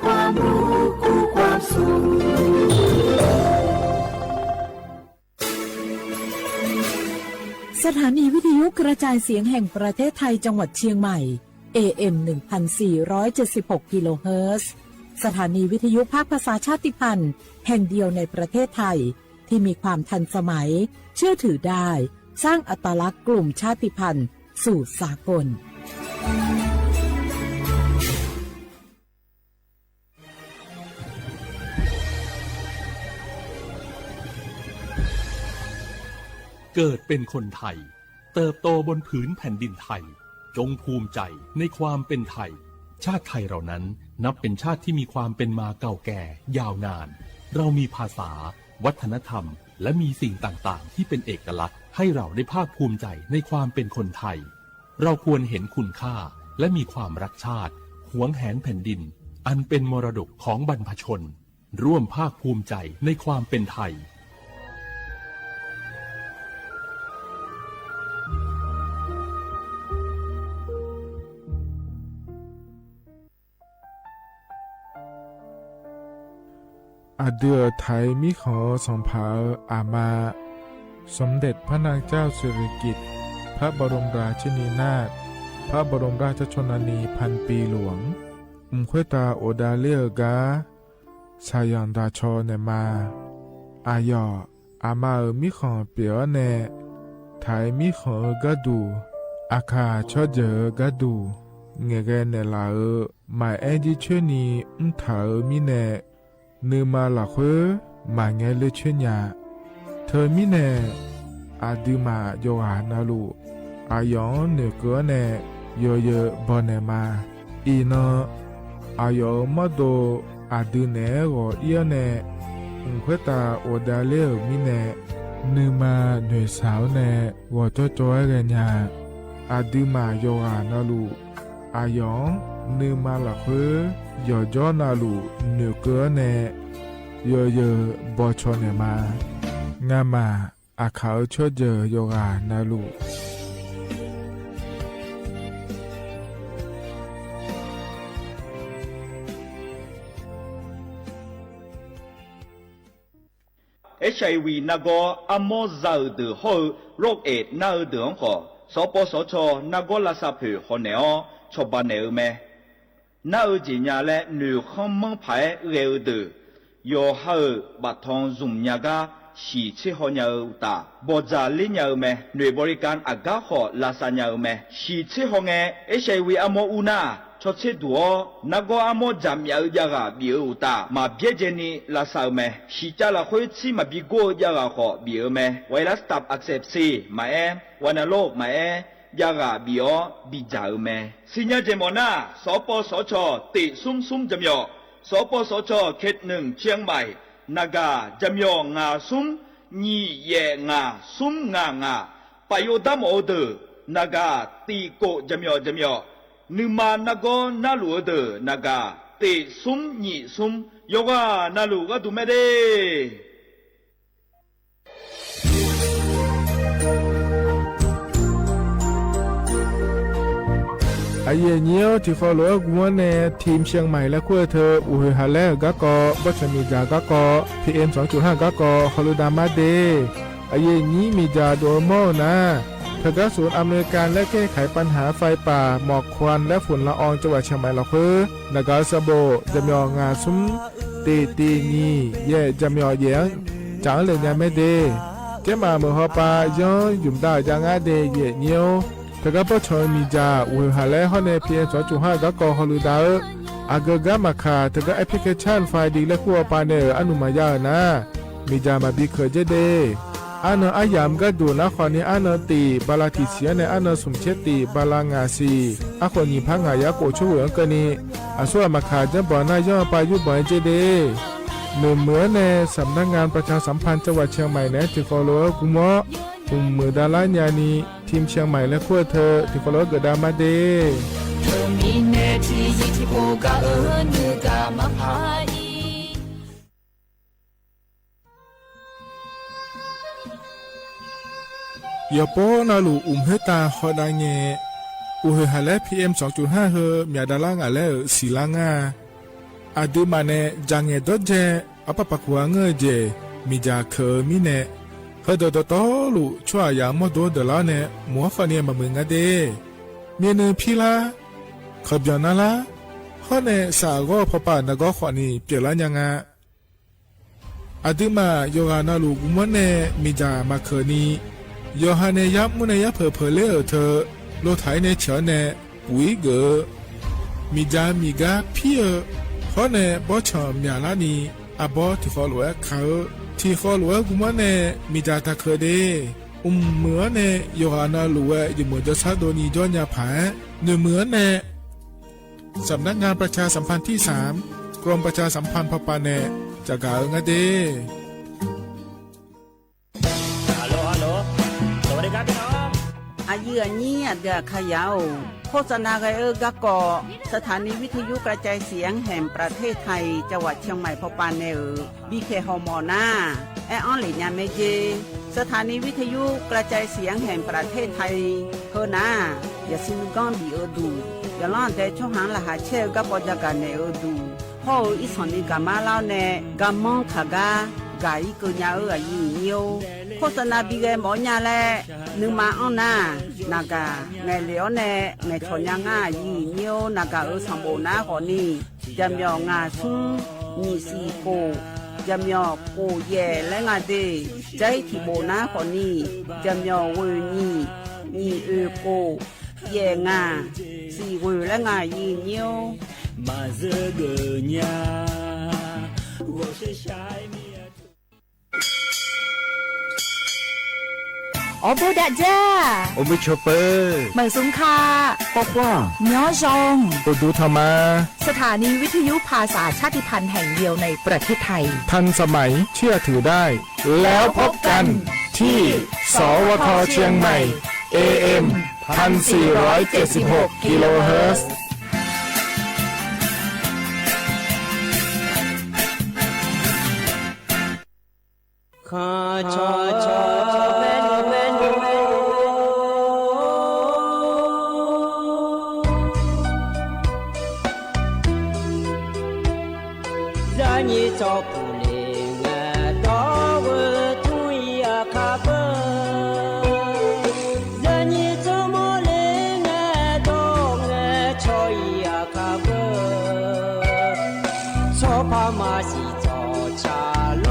ความรู้คู่ความสุขสถานีวิทยุกระจายเสียงแห่งประเทศไทยจังหวัดเชียงใหม่ AM 1476 กิโลเฮิรตซ์สถานีวิทยุภาคภาษาชาติพันธุ์แห่งเดียวในประเทศไทยที่มีความทันสมัยเชื่อถือได้สร้างอัตลักษณ์กลุ่มชาติพันธุ์สู่สากลเกิดเป็นคนไทยเติบโตบนผืนแผ่นดินไทยจงภูมิใจในความเป็นไทยชาติไทยเรานั้นนับเป็นชาติที่มีความเป็นมาเก่าแก่ยาวนานเรามีภาษาวัฒนธรรมและมีสิ่งต่างๆที่เป็นเอกลักษณ์ให้เราได้ภาคภูมิใจในความเป็นคนไทยเราควรเห็นคุณค่าและมีความรักชาติหวงแหนแผ่นดินอันเป็นมรดกของบรรพชนร่วมภาคภูมิใจในความเป็นไทยอาเดือไทยมิขอสมภาอามาสมเด็จพระนางเจ้าสิริกิติ์พระบรมราชินีนาถพระบรมราชชนนีพันปีหลวงขวยตาโอดาเลียกาชายันดาชอเนมาอายออามามิขอเปียวเนไทยมิขอกะดูอาคาชอเจอกะดูเงเกเนลาหมายแอดิชนีถามิเนนือมาหลักเฮ้มาไงเลชเนียเธอมิเนอาดูมาโยหานาลูอายองเนเกเนโยเยบอนเนมาอีนอายอมาโดอาดูเนโอเอียเนขวยตาโอดาเลมิเนนือมาหน่วยสาวเนวอจอจอยเรญาอาดูมาโยหานาลูอายองนือมาหลักเฮ้ยอจอนาลูเนือเกเนโยเยบอชอเนมางามาอาเขาชอเจโยกานาลูHIV 那个阿莫造的后肉诶那的好，所波所错那个拉萨皮好呢哦，错把呢咩？那几年嘞，女汉门牌热的，有好把汤dùng nhà ga xì chế họ nhau ta, bỏ ra lý nhau me, người bồi can aga họ là sa nhau me, xì chế họ nghe, HIV amo una. cho chế đùa nó có amo giảm nhau ra ga biểu ta mà biết gì ni là sao mẹ chỉ cho là khối chi mà bị go ra ga họ biểu mẹ vậy là stop accept si mà em wanna lo mà em ra ga biểu bị giàu mẹ xin nhớ gì mà na số po số cho tỷ sum sum chấm yo số po số cho kết nương chiang mày naga chấm yo ngà sum nhị ye ngà sum ngà ngà bayo đam order naga tỷ cổ chấm yo Numa nago nalu de naga te sum ni sum yoga nalu ga dumede. ไอเยี่ยเนี้ยที่ฟอลโล่กวนเนทีมเชียงใหม่และขั้วเธออุยฮาเลกะกอบัชมีจากะกอ PM 2.5 กะกอฮอลูดามาเดไอเยี่ยนี้มีจาโดโมนะทางศูนย์อำนวยการและแก้ไขปัญหาไฟป่าหมอกควันและฝุ่นละอองจังหวัดเชียงใหม่ละคือนากาซาโบจำยองาซุ้มตีนีเย่จำยอเยียงจางเลยยังไม่เดเจ้ามาเมื่อฮอปาย้อนยุ่มได้จางอาเดเย่เนียวทางปชมีจาอุหาและฮอนเนพีเอ็น2.5กะกอฮอลูดาอากะกะมาคาทางแอปพลิเคชันไฟดีและคัวปาเนออนุมายานะมีจามาบีเคเจเดอันอายามก็ดูนะขอนี้อันตีบาลาติเสียในอันสมเชติบาลางาซีอาคนนี้พังหายาโกช่วยกันนี้อาส่วนมาขาดจะบ่อนายย่อไปยุบ่อยเจเดเหมือนในสำนักงานประชาสัมพันธ์จังหวัดเชียงใหม่ในที่ฟอลโล่กุมอมือดาราญานีทีมเชียงใหม่และขั้วเธอที่ฟอลโล่เกิดดามาเดยาโปนาลูเฮตาฮอดาเงอุเฮฮาเล PM 2.5 เฮมีดาลางาเลสีลางา อาดูมาเนจังเงดเจอปะปะกัวเงเจมีจาเคมีเนเฮดโตลุชัวยามอโดเดลาเนมัวฟาเนียมามึงอะเดเมียนพีลาขบยานาลาฮอเนสาโกพปานกอขวานีเปลายังอะอาดูมาโยฮานาลูกุมเนมีจามาเคนีโยฮาเนยับมุเนยับเพเลเธอโลไทเนเฉเนปุยเกมีจามีกาพี่ฮอเนบอชอมยาลานีอาบอที่ขอหลวงเขาที่ขอหลวงกุมเนมีจาตาเคเดเหมือนเนโยฮานาหลวงอยู่เหมือนจะซาโดนีจอนยาผาเนื้อเหมือนเนสำนักงานประชาสัมพันธ์ที่3กรมประชาสัมพันธ์พปาเนจะกล่าวงะเดฮัลโหลสวัสดีครับพี่น้องอายุอันนี้เดือขยาวโฆษณาไกกะกอสถานีวิทยุกระจายเสียงแห่งประเทศไทยจังหวัดเชียงใหม่พปานเนบีเคฮอมอนาแอออนหลิญาเมเจสถานีวิทยุกระจายเสียงแห่งประเทศไทยเฮนาอย่าซินก้อนบีดูอย่าล่อนแต่ช่วงหางละหาเช่กับปอจากกันเนดูพ่ออีสอนนี่กามาเล่าเนกามองขากากาอีกญาอายุเนียวโฆษณาบีเกหมอญาแลนึงมาอ้อนนานากาไงเหลียวเนไงชอนยางายีเนียวนากาสัมโบนาขอนี่จำยองาซุงมีสีโกจำยอโกแย่และงาเดใจที่โบนาขอนี่จำยอเวนี่โกแย่งาสีเวและงายีเนียวมาเจอเกญา我是shine me我布达จ้าโอเมชเปอร์เหมือนสุงคาปอกว่าย้อจงปดูธรรมาสถานีวิทยุภาษาชาติพันธุ์แห่งเดียวในประเทศไทยทันสมัยเชื่อถือได้แล้วพบกันที่สวทเชียงใหม่ AM 1476 กิโลเฮิรตซ์ข้าชอเมนู让你找不灵啊，到我土呀卡不，让你怎么灵啊，到我草呀卡不，草怕马西找茶路。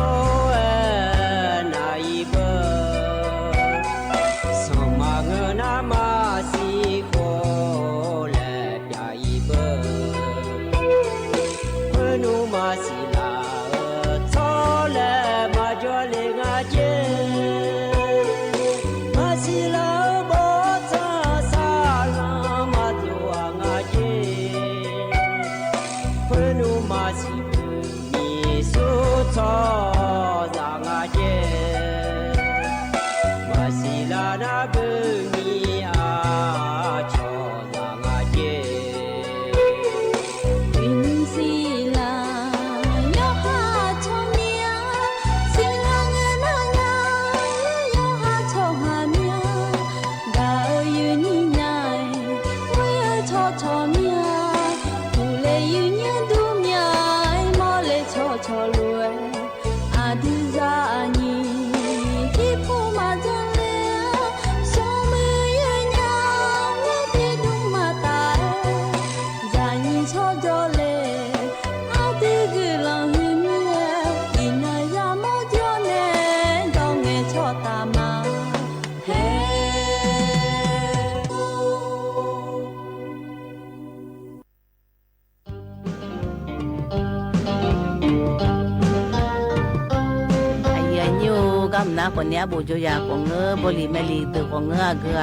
นะคนเนี้ยบูโจยาของเงอบริเมลีตัวของเงอเกลือ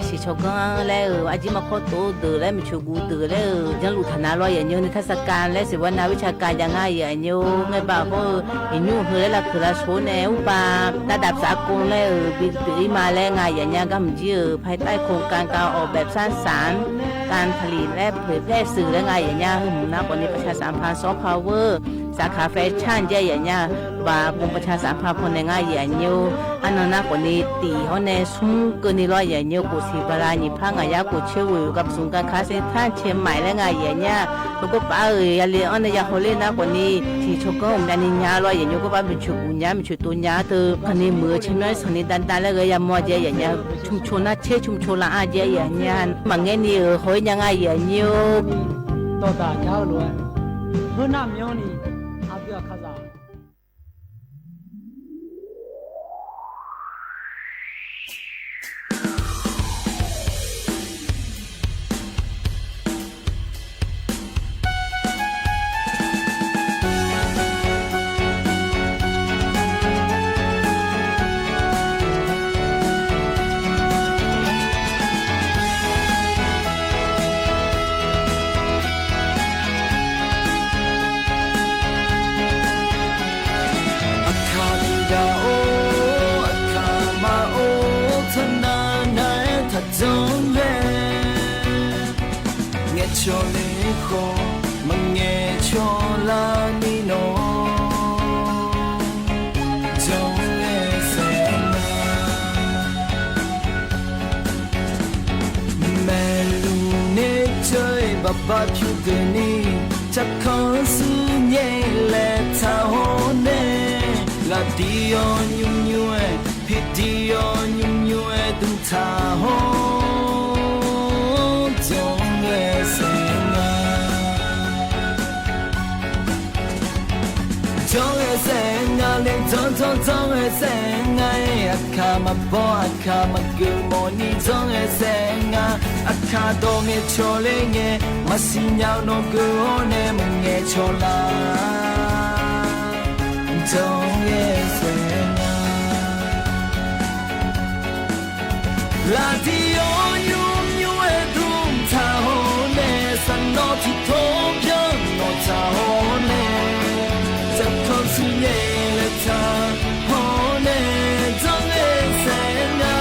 สิชกงแล้วอาจิมาโคตตัวแล้วมีชูกูตัวแล้วยังลุทนาลอยอย่างเงี้ยในเทศกาลและสิวนาวิชาการยังไงอย่างเงี้ยไงบ่าวเขาอินูเฮละคือละโชว์แนวป่าระดับสากลแล้วปีมาแล้วไงอย่างเงี้ยก็มันยืดภายใต้โครงการการออกแบบสร้างสรรค์การผลิตและเผยแพร่สื่อและไงอย่างเงี้ยนะคนนี้ประชาสัมพันธ์ซอฟต์พาวเวอร์ สาขาแฟชั่นเจอย่างเงี้ยบากรมประชาสัมพันธ์คนในง่ายอย่างเงี้ยอันนั้นนะคนนี้ตีเขาในซุ้มเกินนี่ร้อยอย่างเงี้ยกูสิบลานี่พังอย่างกูเชื่อวิวกับศูนย์การค้าเซ็นทรัลเชียงใหม่และง่ายอย่างเงี้ยแล้วก็ป้าอย่าเลี้ยงอันนี้อย่าเขาเล่นนะคนนี้ที่ชกก็ผมดันนี่ยาร้อยอย่างเงี้ยก็ป้าเป็นชุกุญญาเป็นชุตัวยาเธอคนนี้มือชิ้นน้อยสนิทดันแล้วก็อย่ามอเจอย่างเงี้ยชุมชนน่ะเชื่อชุมชนละอาเจอย่างเงี้ยบางเงี้ยนี่เขายังไงอย่างเงี้ยต่อตาเจ้าล้วนเพื่อนน้ำย้อนนี่อาเบียข้าซาcho lễ khó mà nghe cho là ni nó trong lễ sẽ mẹ lu nê chơi bà bà chú tê ni chắc khó sư nhẹ lệ thả hô nê là đi ô nhung nhuê hít đi ô nhung nhuê từng thả hô trong lễ sẽ trong e sen nga lên trong e sen ngay akama bo akama gumoni trong e sen nga akado nghe cho le nghe mà xin nhau no guone mong nghe cho la trong e sen nga la di o nhung e dum ta ho ne san no ti thom yang no ta ho ne con su nhẹ là ta hồ nè trong em sẽ na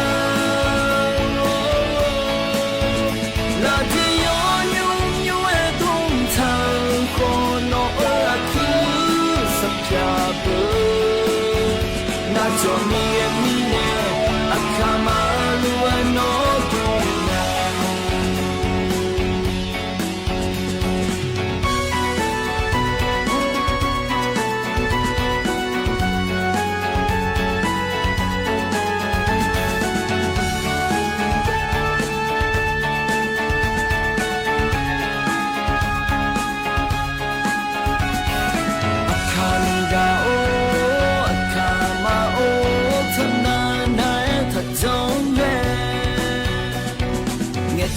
là đi yo nhung nhung em tung thang khô nó ở khi sắp cha bờ na cho mi em mi nè akama lu em nó tung na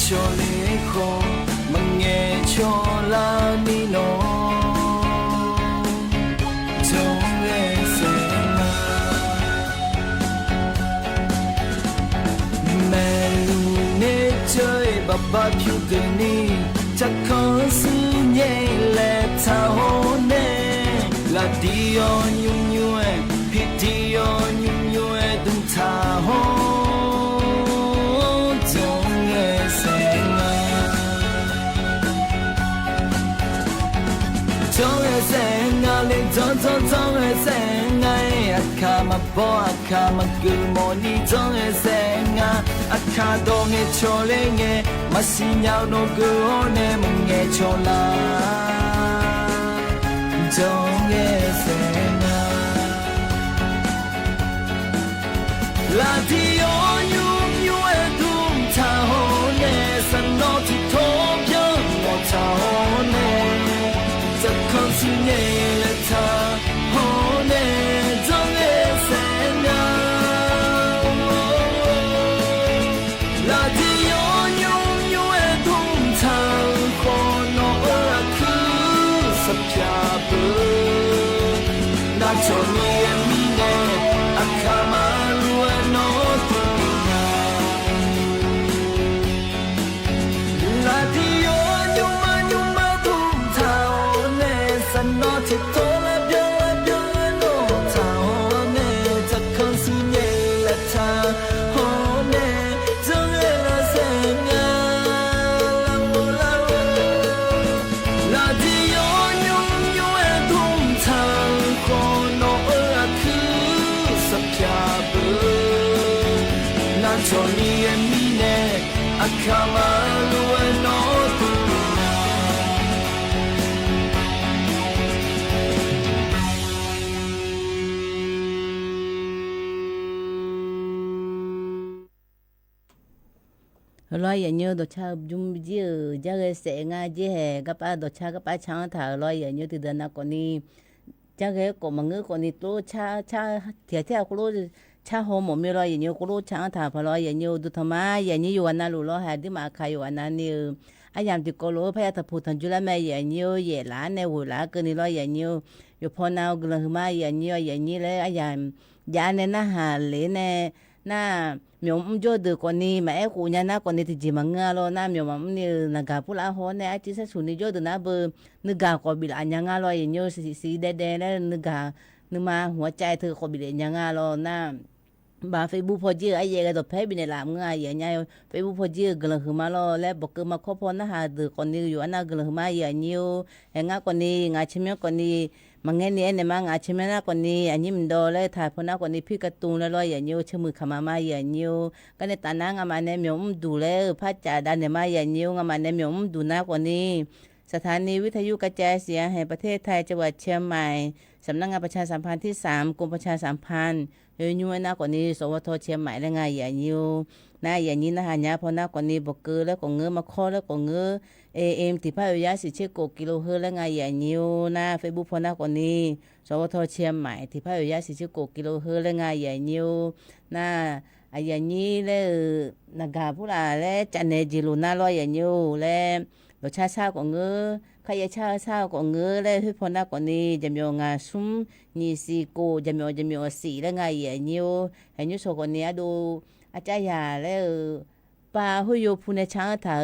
cho lễ khó mà nghe cho là ni nó trong lễ sẽ mẹ lu nê chơi bà bà phiêu tê ni chắc khó sư nhẹ lệ thả hô nê là đi ô nhung nhuê hít đi ô nhung nhuê đừng thả hô trong e sen nga lên trong e sen ngay akama bo akama gumoni trong e sen nga akado nghe cho le nghe mà xin nhau no guone mong nghe cho la trong e sen nga la di o nhung nhung e dum ta ho ne san no ti thom yang no ta ho ne con su nhẹ là ta hồ nè trong e sen nga là đi yo nhung nhung e thung thang khô nó ở khi sắp cha bờ na cho mi em mi nè akama lu nó tung na là đi yo nhung ma thung thang nó chỉ thôi là biếng nó thao nè chắc không suy nghĩ là ta hồ nè chẳng là sẽ ngã là đi yo nhung nhung em thung thao ချော်နေရဲ့မိနဲ့အခါမလိုအပ်တော့သူlo ya nyo do cha jum ji ja ge se nga ji he ga pa do cha ga pa chang tha lo ya nyo ti da na ko ni ja ge ko ma nge ko ni to cha thia ko lo cha ho mo mi lo ya nyo ko lo chang tha pa lo ya nyo du tha ma ya ni yu na lu lo ha di ma kha yu na ni a yam ti ko lo pa ya ta pu than ju la ma ya nyo ye la ne wu la ke ni lo ya nyo yo pho na gu la ma ya nyo ya ni le a yam ya ne na ha le ne na miêu cho được con đi mà em cụ nhà na con đi thì chỉ mà nghe lo na miêu mà như là gà pula ho này chỉ sẽ xuống đi cho được na bơ nước gà có bị lại nhà nghe lo gì nhiều xì đê đê đấy nước gà nước màหัวใจเธอcó bị lại nhà nghe lo na bà Facebook พอจีไอ้ยังก็ตัวเพจบินในหลามง่ายอย่างเงี้ย Facebook พอจีก็เลยคือมาloแล้วบอกคือมาคบพอนะฮะดูคนนี้อยู่อันนั้นก็เลยมาอย่างเงี้ยเห็นงั้นคนนี้งานชิมคนนี้มาเงี้ยเนี่ยมางานชิมนะคนนี้อันนี้มันโดนเลยถ่ายพอนะคนนี้พี่การ์ตูนแล้วลอยอย่างเงี้ยชื่อมือขมาอย่างเงี้ยก็ในตอนนั้นงานมาเนี่ยมีผมดูแล้วพระจ่าดันเนี่ยมาอย่างเงี้ยงานมาเนี่ยมีผมดูนะคนนี้สถานีวิทยุกระจายเสียงแห่งประเทศไทยจังหวัดเชียงใหม่สำนักงานประชาสัมพันธ์ที่3กรมประชาสัมพันธ์ยูนากว่านี้สวทเชียงใหม่และไงอย่างนี้นะอย่างนี้นะฮะเนี่ยพอนักกว่านี้บอกเกอแล้วก็เงื้อมาข้อแล้วก็เงื้อAM ที่พายยาสิเชโกกิโลเฮิรตซ์และไงอย่างนี้นะเฟซบุ๊กพอนักกว่านี้สวทเชียงใหม่ที่พายยาสิเชโกกิโลเฮิรตซ์และไงอย่างนี้นะอย่างนี้แล้วนักการผู้ละและจันเนจิลุน่าร้อยอย่างนี้และรสชาติของเงื้อขยะชาของเงื้อและที่พอนักกว่านี้จะมีงานซุ้มนี่สีโกจะมีสีและไงอย่างนี้เห็นยุโสคนนี้ดูอาจารย์ยาแล้วป้าหุยพูในช้างถ่า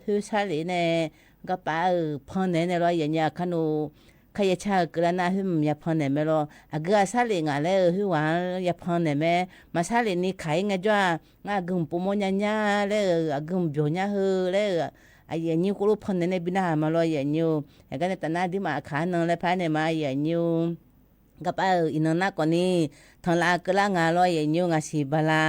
หุชาลีเนี่ยก็ป้าพันเนี่ยร้อยอย่างเงี้ยขนูขยะชากระนาหุมยาพันเนี่ยไม่รออาเกอชาลีงาแล้วหุวานยาพันเนี่ยแม่มาชาลีนี่ขายไงจ้างากุมปุโมญญาแล้วอากุมโยญาเฮแล้วไอ้ยังนี้กูรู้พันเนี่ยบินามาลอยอย่างนี้ไอ้กันในตอนนั้นที่มาขาหนึ่งแล้วพายเนี่ยมาอย่างนี้ก็ป้าอินนักกว่านี้ทางลากระงาลอยอย่างนี้งาสีบาลา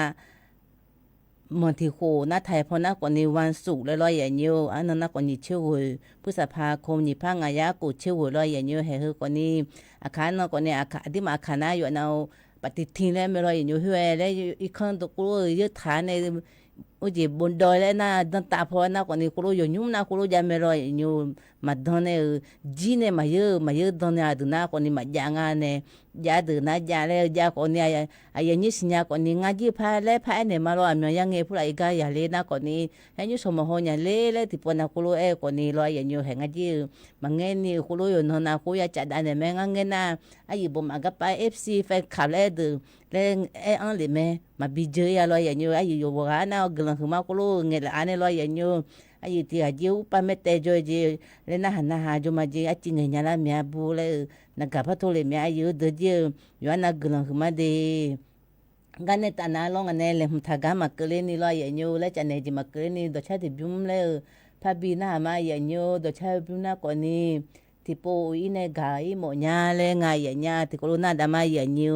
มันที่โคน้าไทยพอนักกว่านี้วันศุกร์แล้วลอยอย่างนี้อันนั้นนักกว่านี้เชื่อว่าพฤษภาคมนี้พังอายากูเชื่อว่าลอยอย่างนี้ให้เฮกว่านี้อาคารนักกว่านี้อาคารที่มาอาคารน่าอยู่เอาปฏิทินแล้วไม่ลอยอย่างนี้เฮ้ยแล้วอีกครั้งตัวกูยึดฐานในโอ้ยบนดอยแล้วนะดันตาพอนะกว่านี้กูรู้อยู่ยุ่งนะกูรู้จะไม่รออยู่มาดอนเนี่ยจีเนี่ยมาเยอะดอนเนี่ยดูนะกว่านี้มาจางานเนี่ยยาดูนะยาแล้วยาคนนี้ไอ้ยังนี้สิญญาคนนี้งานจีพายแล้วพายเนี่ยมารอมียังไงผู้ใดก็อย่าเล่นนะคนนี้ให้ยุสมโหเนี่ยเล่แล้วที่ปนนะกูรู้คนนี้รออย่างนี้แห่งจีมันเงี้ยนี่กูรู้อยู่นนนะกูอยากจัดอันเนี่ยแม่งเงี้ยนะไอ้ยี่บุ๋มก็ไปFC แฟนคลับแล้วดูแล้วอันเลยแม่มาบีเจอรออย่างนี้ไอ้อยู่บ้านนะกำลังคือมากูรู้เงี้ยอันนี้รออย่างนี้ไอ้ที่อาจิวป้าเมตเตจอยจีเลยนะหาจมาจีอาจิเงี้ยละเมียบูเลยนักกับพัทเลยเมียอยู่เดือดอยู่อันนักกำลังคือมาดีกันในตาหน้าลงอันนี้เลยถ้ากามาเกลือนี่รออย่างนี้แล้วจะเนี่ยจีมาเกลือนี่ดอกชาติบุ้มเลยพาบีน่ามาอย่างนี้ดอกชาติบุ้มน่าก่อนนี้ที่ปูอีเนี่ยกายหมดยาเลยไงอย่างนี้ที่กูรู้น่าดามาอย่างนี้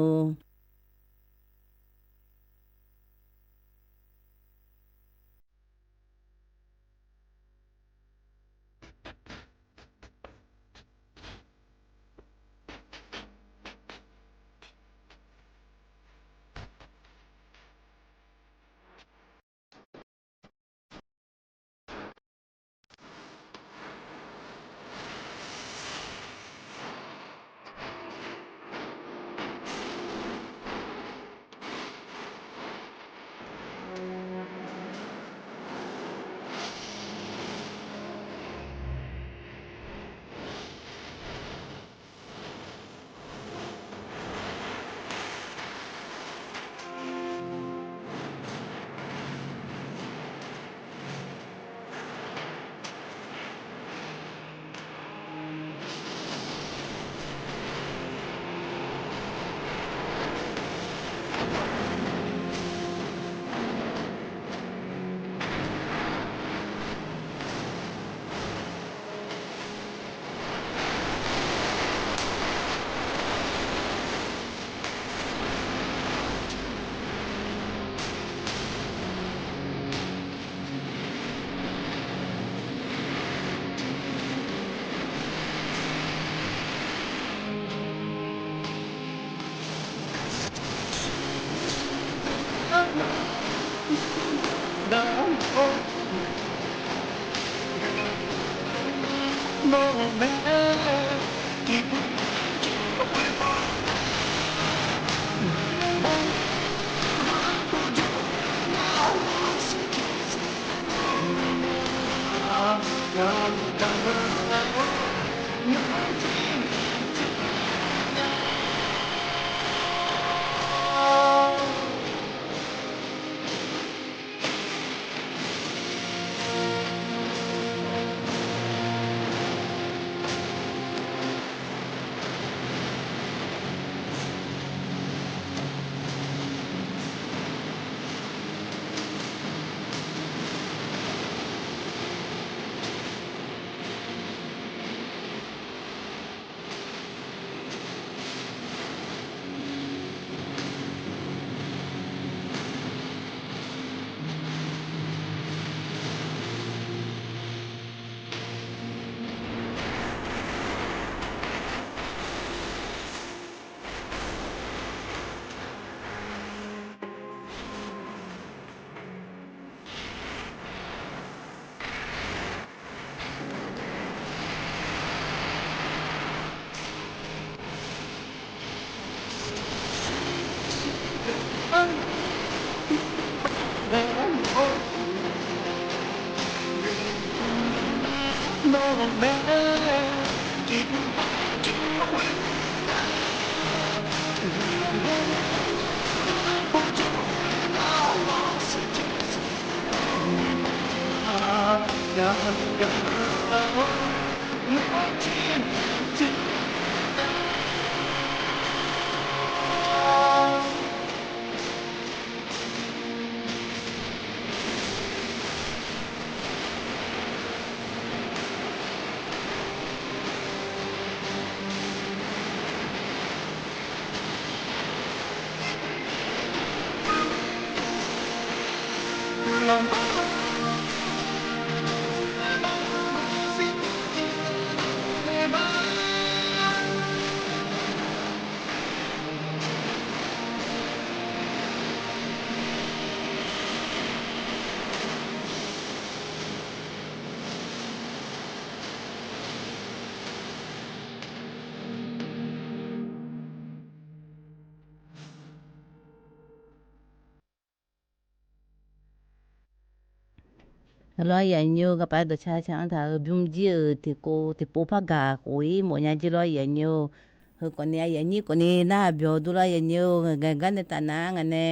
lo ya nyu ga pa do cha cha ta bum ji ti ko ti po pa ga ko i mo nya ji lo ya nyu ho ko ne ya ni ko ni na byo du lo ya nyu ga ga ne ta na nga ne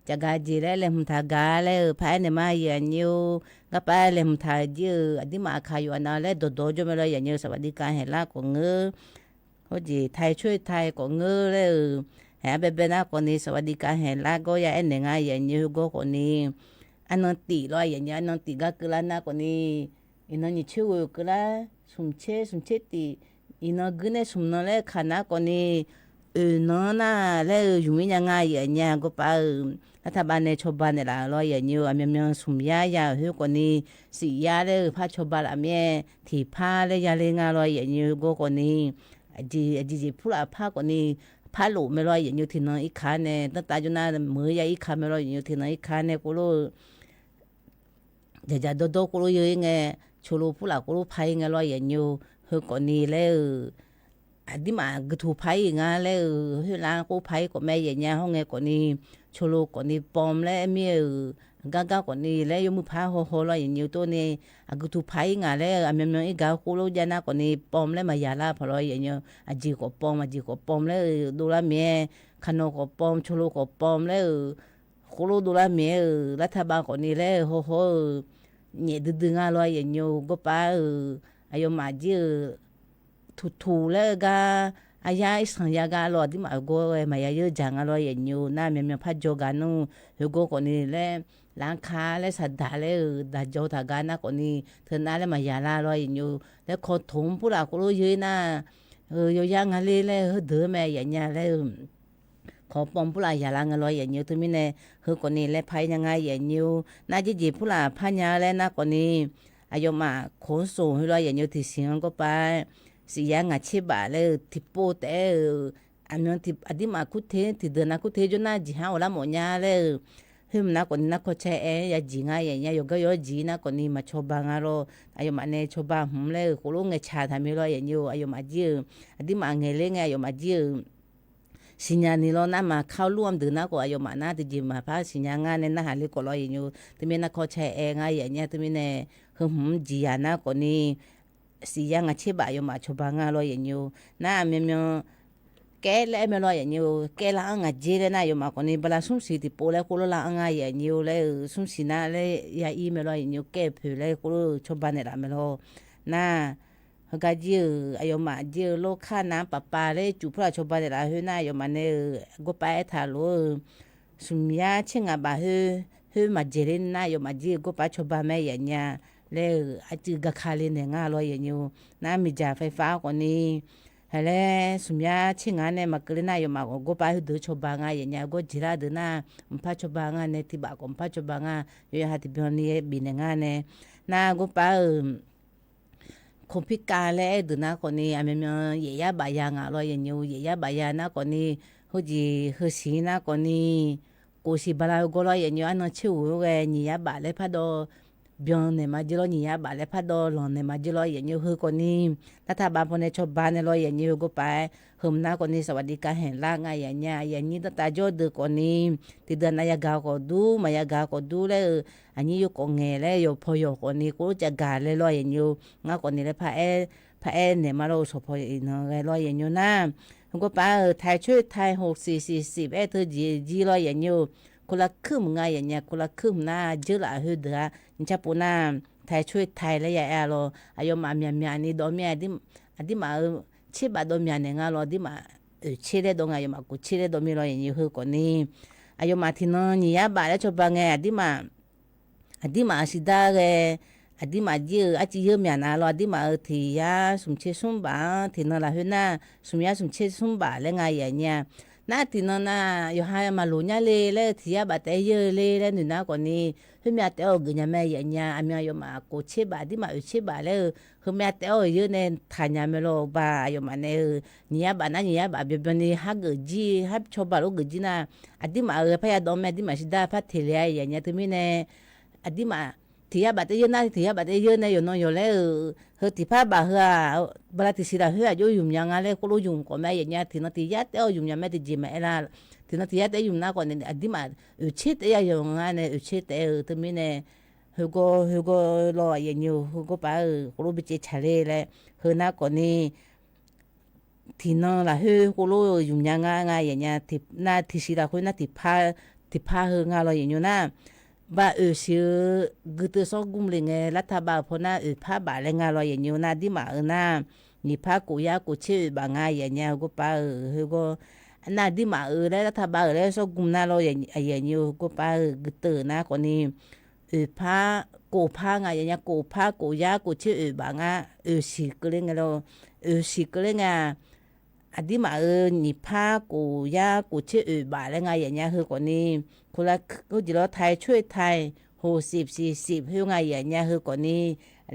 cha ga ji le le ta ga le pa ne ma ya nyu ga pa le ta ji di ma kha yu na le do do jo me lo ya nyu sa wa di ka he la ko ngơ ho ji thai chui thai ko ngơ le ha be be na ko ni sa wa di ka he la go ya en nga ya nyu go ko ni anh tỷ lo vậy nhá anh tỷ ga cứ là na còn đi nó như chiều cứ là sum chết thì nó cứ này sum nó lại khả năng còn đi nó na lại dùng như ngay vậy nhá có phải là thằng bạn này cho bạn này là lo vậy nhiều anh em sum ya hiểu còn đi xì ya đấy phát cho bạn làm gì thì pha đấy ya lên ngay lo vậy nhiều có còn đi gì phụ là pha còn đi pha lụ mới lo vậy nhiều thì nó ít khá này tất ta cho nên mới ya ít khá mới lo vậy nhiều thì nó ít khá này cũng lo giờ đồ cô yêu nghe chú lô phụ là cô phải nghe lo vậy nhiều hơi còn đi lẽ đi mà cái thu phải nghe lẽ hơi là cô phải của mẹ vậy nha không nghe còn đi chú lô còn đi bom lẽ mía gà còn đi lẽ dùng phải hồ lo vậy nhiều tôi nè cái thu phải nghe lẽ em ít gà cô lô giờ na còn đi bom lẽ mà giờ là phải lo vậy nhiều chỉ có bom lẽ đồ la mía khăn có bom chú lô có bom lẽ cô lô đồ la mía là thà ba còn đi lẽ hồ nhẹ từ nga lo vậy nhiều có pa ayo mà ji thu le ga aya sang ya ga lo di ma go ma ya yo jang lo vậy nhiều na me pha jo ga no go ko ni le lang kha le sa da le da jo ta ga na ko ni thon na le ma ya la lo vậy nhiều le ko thong pu la ko lo ye na yo ya nga le de me ya nya leขอปอมผู้ลายอย่าลางอร่อยอย่างเดียวตัวมิเน่คือกว่านี้และพายยังไงอย่างเดียวน่าจะจีผู้ลาพายาและน่ากว่านี้อายุมาขนส่งให้เราอย่างเดียวที่เสียงก็ไปสิยางอาชีพเลยที่โปแต่อันนั้นที่อดีมาคุเทที่เดินคุเทจนน่าจีหาอละหมดยาเลยเฮ ฮึมนะคนนักโคเชเอยาจีงาอย่างเงี้ยโยก็ยอจีนะคนนี้มาชอบางารออายุมาเนชอบางหุ่มเลยกูรู้เงชาทำไม่รออย่างเงี้ยอายุมาจีอดีมาเงเลงอายุมาจีสิญญาณีเรานะมาเข้าร่วมดือนะก็อายุมานะที่จีมาพาสิญญางานเนี่ยนะหาลิก็รออย่างเงี้ยที่มีนักโคเชเองอย่างเงี้ยที่มีเนี่ยฮึมจีอานะคนนี้สิยังอาชีพอายุมาชอบางารออย่างเงี้ยนะเมียแกและเมลอยอย่างเงี้ยแกละอ่างจีเลยนะอยู่มาคนนี้บลาสุ่มสีที่โปเลยกูรู้ละอ่างอย่างเงี้ยเลยสุ่มสีน่ะเลยยาอีเมลอยอย่างเงี้ยแกเผื่อเลยกูรู้ชอบบ้านเนี่ยละเมลอนะฮกาจีอายุมาจีโลกข้าน้ำปะปาเลยจุพระชอบบ้านเนี่ยละเฮ้ยนะอยู่มาเนี่ยกูไปถ่ายรูปสุ่มยาเชิงอ่ะบ่าเฮ้ยมาเจริญนะอยู่มาจีกูไปชอบบ้านแม่อย่างเงี้ยเลยอาจีกะคาเลยเนี่ยง่ายลอยอย่างเงี้ยนะมีจ่าไฟฟ้าคนนี้ฮะเลยสมัยชิงานเนี่ยมากรีน่าอยู่มาก็ไปดูชาวบ้านอย่างเงี้ยก็จิราดูนะมพัชชาวบ้านเนี่ยที่บ้านก็มพัชชาวบ้านอยู่หัดบินนี่บินงานเนี่ยนะก็ไปคอมพิวเตอร์เลยดูนะคนนี้เยี่ยบายางอะไรอย่างเงี้ยเยี่ยบายานะคนนี้เขาจีเขาสีนะคนนี้กูสิบลาก็เลยอย่างเงี้ยนั่นชิวเงี้ยเยี่ยบาเลยพัดเบียนเนี่ยมาจิโร่เนี่ยบาเลยพัดหลอนเนี่ยมาจิโร่อย่างเงี้ยคือคนนี้รัฐบาลพอเนี่ยชอบบ้านเนี่ยเราอย่างเงี้ยก็ไปหืมน้าคนนี้สวัสดิการเห็นล่างอย่างเงี้ยอย่างนี้ตั้งแต่โจทย์คนนี้ที่เดินนายกาก็ดูมายากาก็ดูเลยอันนี้อยู่กงเงยเลยอยู่พอยคนนี้กูจะการเลยเราอย่างเงี้ยง้าคนนี้เลยพระเอเนี่ยมาเราสพอยเนาะเราอย่างเงี้ยนะก็ไปไทยช่วยไทย60-40เธอจีเราอย่างเงี้ยคนละครึ่งอย่างเงี้ยคนละครึ่งนะเจอละหือเด้อนี่จะปูน่าไทยช่วยไทยเลยอย่าเราอายุมาเมียนี่ดอมเมียดิมาชิบะดอมเมียเนี่ยเราดิมาชิเลดงอายุมากูชิเลดอมเราอย่างนี้คือคนนี้อายุมาที่นั่นนี่ยาบาแล้วชอบไงดิมาสิดาเกดิมาเยอะอาจจะเยอะเมียนะเราดิมาที่ยาสมเชสมบาที่นั่นละหือน่ะสมยาสมเชสมบาเลยไงอย่างเงี้ยน่าที่นั่นน่ะอยู่ให้มาลุญาเลยที่ยาบัดเยอะเลยหนูน่ะคนนี้คือแม่เต้าเกยแม่อย่างเงี้ยอามีอยู่มากูเชบาดิมาเชบาเลยคือแม่เต้าเยอะเนี่ยทานยาเมโลบาอยู่มาเนี่ยเนี่ยบานะเนี่ยบาเบียบนี่ฮักจีฮับชอบาลูกจีน่ะอดีมาพยาดอมแม่ดิมาชิดาพัดเทลียอย่างเงี้ยที่มีเนี่ยอดีมาที่ยาบัดเยอะนะที่ยาบัดเยอะเนี่ยอยู่น้องอยู่เลยเฮติพาบาเฮบลาติสิดาเฮอยู่ยุ่มยังอะไรก็รู้ยุ่มก็แม่อย่างเงี้ยที่นั่นที่ยาเต้ายุ่มยังแม่ที่จีแม่ละที่นั่นที่ยาเต้ยุ่มน่ะก่อนเนี่ยอดีมาชิดอยู่งานเนี่ยชิดที่มีเนี่ยฮึก็รออย่างเงี้ยฮึก็ไปก็รู้ไปเจอชาเลเลยฮึน่ะก่อนนี่ที่นั่นละฮึก็รู้ยุ่มยังงานอย่างเงี้ยที่น่ะที่สิดาฮึน่ะที่พาฮึงานเราอย่างเงี้ยนะบ้าชื่อกึศสกุมเลยไงรัฐบาลพอน่ะพาบาเลยงานเราอย่างเงี้ยนะดิมาน่ะนี่พากูยากูชื่อบางอย่างอย่างเงี้ยก็ไปฮึก็น่ะดิมาแล้วรัฐบาลแล้วสกุมน่ะเราอย่างเงี้ยก็ไปกึศนะคนนี้พากูพาไงอย่างเงี้ยกูพากูยากูชื่อบางสิกเลยไงเราสิกเลยไงอดีมานี่พากูยากูชื่อบาเลยไงอย่างเงี้ยคือคนนี้คนละก็จะเราไทยช่วยไทย60-40คือไงอย่างเงี้ยคือคนนี้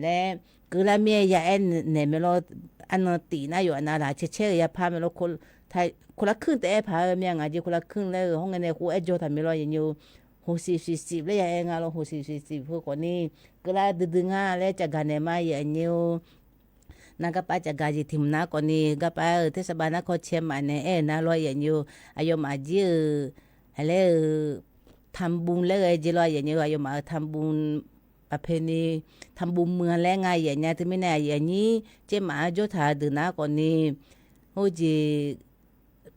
แล้วคือละเมียยาเนี่ยไม่รู้อันนั้นตีน่าอยู่อันนั้นละเช่ยาพาไม่รู้คนไทยคนละครึ่งแต่พาเมียงอาจจะคนละครึ่งแล้วห้องเงินเนี่ยกูโจทำไม่รู้อย่างเงี้ย60-40เลยยังไงเรา60-40คือคนนี้ก็ละดึงแล้วจะกันเนี่ยมาอย่างเงี้ยนักป้าจะกาจิทิมนักคนนี้ก็ป้าเทศบาลนักเชียงใหม่เนี่ยน่ารอยอย่างเงี้ยอายุมาจีอะไรทำบุญเลยจีรอยอย่างเงี้ยอายุมาทำบุญประเพณีทำบุญเมืองแล้วไงอย่างเงี้ยที่ไม่แน่อย่างนี้เจ้าหมาโจทาดึงนักคนนี้โอ้จี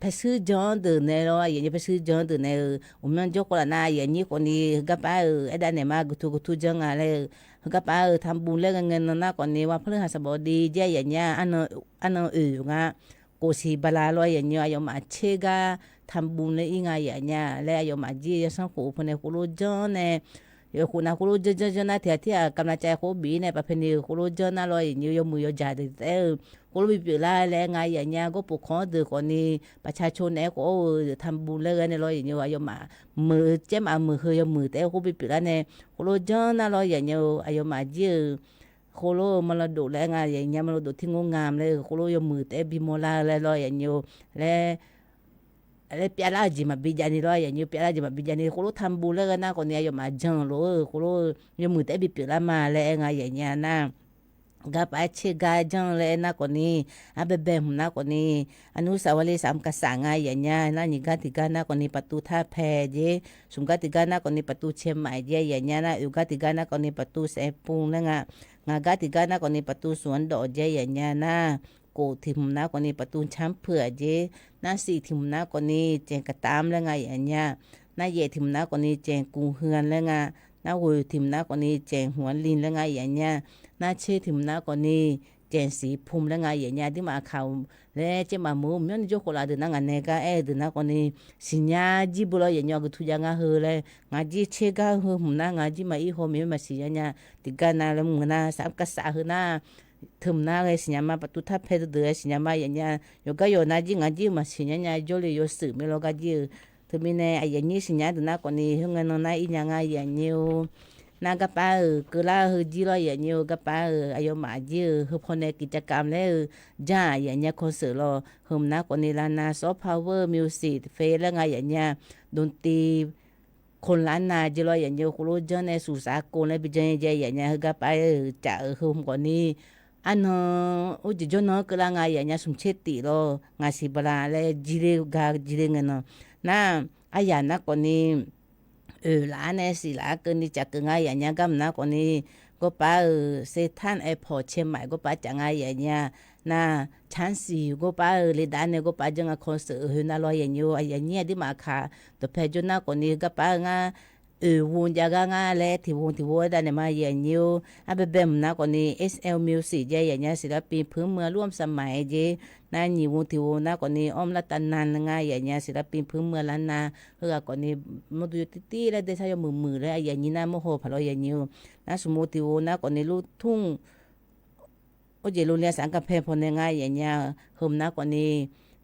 ไปซื้อจอนเดินเนี่ยเราอย่างนี้ไปซื้อจอนเดินเนี่ยผมยังจกละนาอย่างนี้คนนี้ก็ไปไอ้ด้านเนี่ยมากุทุจังอะไรก็ไปทำบุญเรื่องเงินนะคนนี้ว่าพฤหัสบดีเจ้าอย่างเงี้ยอันนั้นงะกูสีบลาลอยอย่างเงี้ยยมาเชกาทำบุญเลยยังไงอย่างเงี้ยแล้วยมาจีสังคูพเนี่ยกูรู้จอนเนี่ยอยู่คุณนะกูรู้จอนนะที่กำลังใจกูบีเนี่ยประเพณีกูรู้จอนนะลอยอย่างเงี้ยมือจ่าเด็ดกูรู้ปีละแล้วไงอย่างเงี้ยก็ปกครองเด็กคนนี้ประชาชนเนี่ยก็ทำบุญเลยเนี่ยลอยอย่างเงี้ยอายุมามือเจ้ามามือเฮยมือแต่กูปีละเนี่ยกูรู้จอนนะลอยอย่างเงี้ยอายุมาจีโคโลมันเราดูแลงานอย่างเงี้ยมันเราดูที่งงงามเลยโคโลยมือแต่บิโมลาเลยลอยอย่างเงี้ยและ อะไรเปียร่าจิมาบิจานี่ร้อยอย่างนี้เปียร่าจิมาบิจานี่กูรู้ทำบุญแล้วก็น่าคนนี้อยู่มาจังเลยกูรู้ยังมือแต่บิเปียร่ามาแล้วไงอย่างเงี้ยนะกับไอเชกาจังเลยนะคนนี้อาเบเบมนะคนนี้อนุสาวรีย์สามกษัตริย์ไงอย่างเงี้ยนะนี่กันติกันนะคนนี้ประตูท่าแพเจสุงกันติกันนะคนนี้ประตูเชียงใหม่เจอย่างเงี้ยนะอยู่กันติกันนะคนนี้ประตูเสปุงนะงากันติกันนะคนนี้ประตูสวนดอกเจอย่างเงี้ยนะโกทิมนะคนนี้ประตูช้ำเผือกเจนะสี่ทิมนะคนนี้เจงกระตามแล้วไงอย่างเงี้ยนะเย่ทิมนะคนนี้เจงกูเฮือนแล้วไงนะหัวทิมนะคนนี้เจงหัวลินแล้วไงอย่างเงี้ยน่าเชื่อถึงนะก่อนนี้เจนสีพุ่มแล้วไงอย่างเงี้ยที่มาเขาแล้วจะมามูมันจะโคลาเดินนั่งกันเนี่ยก็เดินนะก่อนนี้สิญญาจีบุลอย่างเงี้ยก็ทุกอย่างเฮเลยงาจีเชื่อก็เฮหุ่นนะงาจีมาอีโฮมีมาสิญญาติกันนะแล้วมึงนะสามกษัตริย์นะถึงนะเลยสิญญามาประตูทับเพชรเดือสิญญามาอย่างเงี้ยโยก็โยนะจีงาจีมาสิญญาโยเลยโยสื่อไม่รู้ก็จีถึงมีเนี่ยอย่างนี้สิญญาเดินนะก่อนนี้เฮงเงินนะอีอย่างเงี้ยอย่างเงี้ยนากระป๋าก็ล่าจีรอยอย่างเงี้ยกระป๋าอายุมาจีพอในกิจกรรมแล้วจ้าอย่างเงี้ยคอนเสิร์ตรอหุ่มนักคนนี้ล้านนาซอฟต์พาวเวอร์มิวสิกเฟสแล้วไงอย่างเงี้ยดนตรีคนล้านนาจีรอยอย่างเงี้ยคุณรู้จักในสุสานโกนและพิจารณาอย่างเงี้ยกระป๋าจะหุ่มคนนี้อันนั้นอุจจาระก็ล่างไงอย่างเงี้ยสมเชติรองาสิบลาและจีเรกาจีเรเงินน่ะอายานักคนนี้หลานเนี่ยสิหลานเกินที่จะเกินไงอย่างเงี้ยก็นะคนนี้ก็ป้าเซทันไอพอเชียงใหม่ก็ป้าจะไงอย่างเงี้ยนะชั้นสี่ก็ป้าเลยด้านเนี่ยก็ป้าจะงาคอนเสิร์ตน่ารออย่างเงี้ยอย่างเงี้ยที่มาค่ะตัวเพจน่าคนนี้ก็ป้างาวนจากงาแล้วที่วนด้านเนี่ยมาอย่างเงี้ยอาเบเบมนะคนนี้ SL Music อย่างเงี้ยศิลปินพื้นเมืองร่วมสมัยเจนั่นนี่วนที่วนนะคนนี้อ้อมรัตนันไงอย่างเงี้ยศิลปินพื้นเมืองล้านนาเฮือคนนี้มาดูตีแล้วได้ใช้มือแล้วอย่างนี้นะโมโหพะโลอย่างเงี้ยนะสมมุติวนนะคนนี้ลูกทุ่งโอเจรุเรียสังกัดเพลพอง่ายอย่างเงี้ยเฮิมนะคนนี้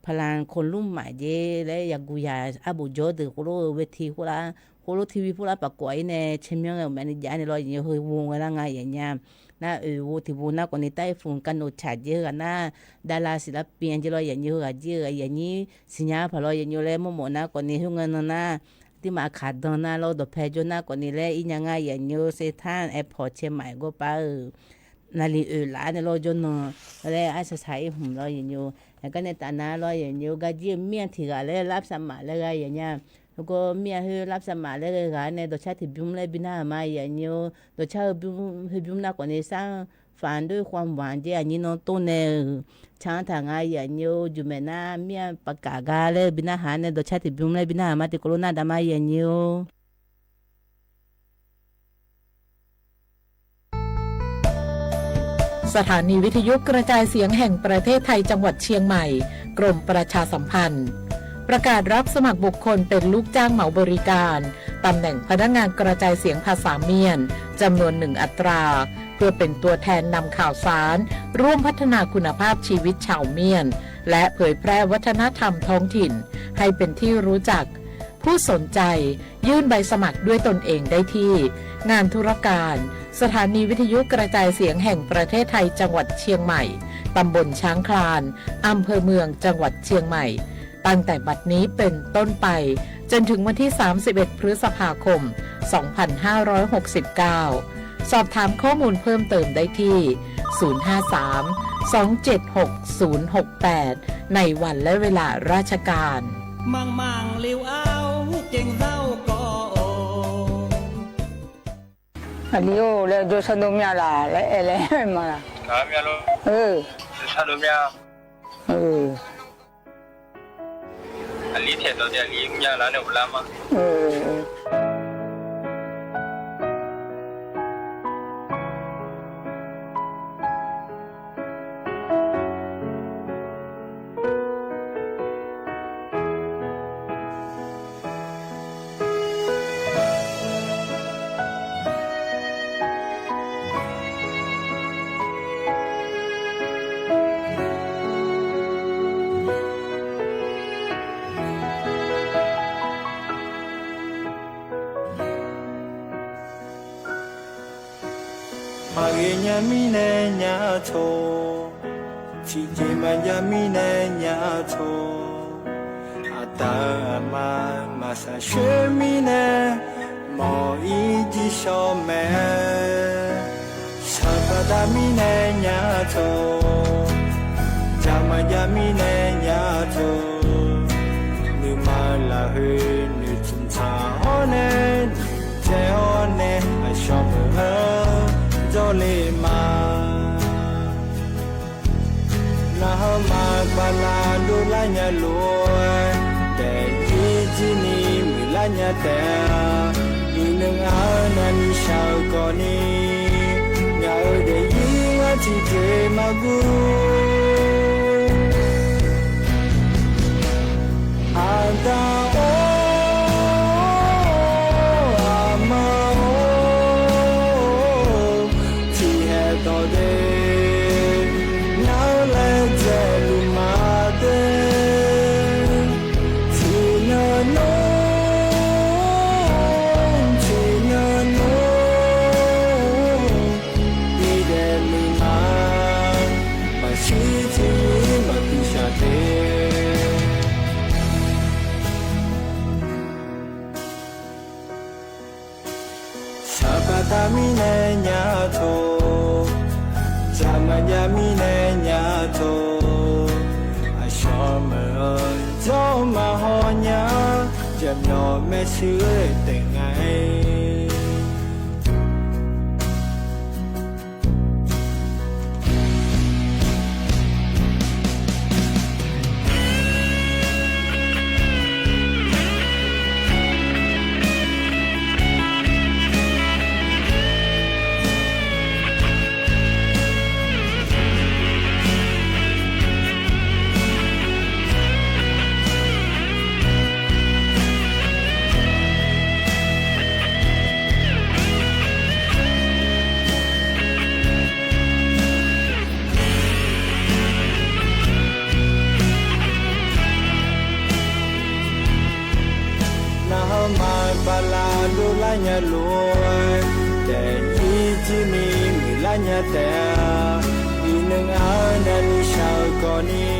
พลังคนรุ่นใหม่เจและอยากกูอยากอาบุโจดือกูรู้เวทีกูละกูรู้ทีวีกูละปะกวยในเชียงใหม่แมนยาในรอยอย่างเงี้ยเฮยวงอะไรไงอย่างเงี้ยนะวูที่วูนะคนนี้ใต้ฝุ่นกันโนชาเยอะนะดาราศิลปินจะรอยอย่างเงี้ยเยอะอย่างนี้สิญญาพอรอยอย่างเงี้ยแล้วโมนะคนนี้เงินนะที่มาขาดดอนนะเราดอกเพจนะคนนี้แล้วอียังไงอย่างเงี้ยเซทันแอร์พอร์ตเชียงใหม่ก็ไปนาลีหลานในรอยจนแล้วไอ้สายหุ่มรอยอย่างเงี้ยแล้วก็ในตาหน้ารอยอย่างเงี้ยก็เยี่ยมเมียที่กันแล้วรับสมัครแล้วอย่างเงี้ยแล้วก็เมียให้รับสมัครแล้วกันในตัวชาติบิมเลยบินามาอย่างเงี้ยตัวชาติบิมนักกว่านี้สร้างฝันด้วยความหวานเจอันนี้น้องต้นเนี่ยช้างทางไงอย่างเงี้ยอยู่แม่น้าเมียปากกากาเลยบินาหาในตัวชาติบิมเลยบินามาติโคโรนาดามาอย่างเงี้ยสถานีวิทยุกระจายเสียงแห่งประเทศไทยจังหวัดเชียงใหม่กรมประชาสัมพันธ์ประกาศรับสมัครบุคคลเป็นลูกจ้างเหมาบริการตำแหน่งพนักงานกระจายเสียงภาษาเมียนจำนวน1 อัตราเพื่อเป็นตัวแทนนำข่าวสารร่วมพัฒนาคุณภาพชีวิตชาวเมียนและเผยแพร่วัฒนธรรมท้องถิ่นให้เป็นที่รู้จักผู้สนใจยื่นใบสมัครด้วยตนเองได้ที่งานธุรการสถานีวิทยุกระจายเสียงแห่งประเทศไทยจังหวัดเชียงใหม่ตำบลช้างคลานอำเภอเมืองจังหวัดเชียงใหม่ตั้งแต่บัดนี้เป็นต้นไปจนถึงวันที่31 พฤษภาคม 2569 สอบถามข้อมูลเพิ่มเติมได้ที่ 053-276-068 ในวันและเวลาราชการมังลิวเอาเก่งเศร้าก็อันนี้โอ้แล้วดูสนุกเนี่ยล่ะและอะไรมาล่ะเมียลูกสนุกเนี่ยอันนี้เทียนตัวเดียวนี้มีอะไรเนี่ยบุญละมั้งมาเงียมีเนญาโชที่เจมันยามีเนญาโชอาเต ตามาซาเชมิเนมออีจิชอแมชาปดามิเนญาโทจามายามิเนญาโทนิมาลาเฮนิจุนชาโอเนเจโอเนอชอมเฮโจเลมานามาบาลาดูลาญาโลแต่ยีจินีมิลาญาแต่อีนึงอานันชาวก่อนนี้ญาเดยีงาจิเจมากูอาตาโออามาโอที่เหตุต่อเดตามิเนญาโทจามายามิเนญาโทอาชอมเจ้ามาหอญาจะยอมแม่ชื่อแต่ไงบาลาดูลาญาโลแต่ยีจินีมิลาญาแต่อีนึงอานันชาวก่อนนี้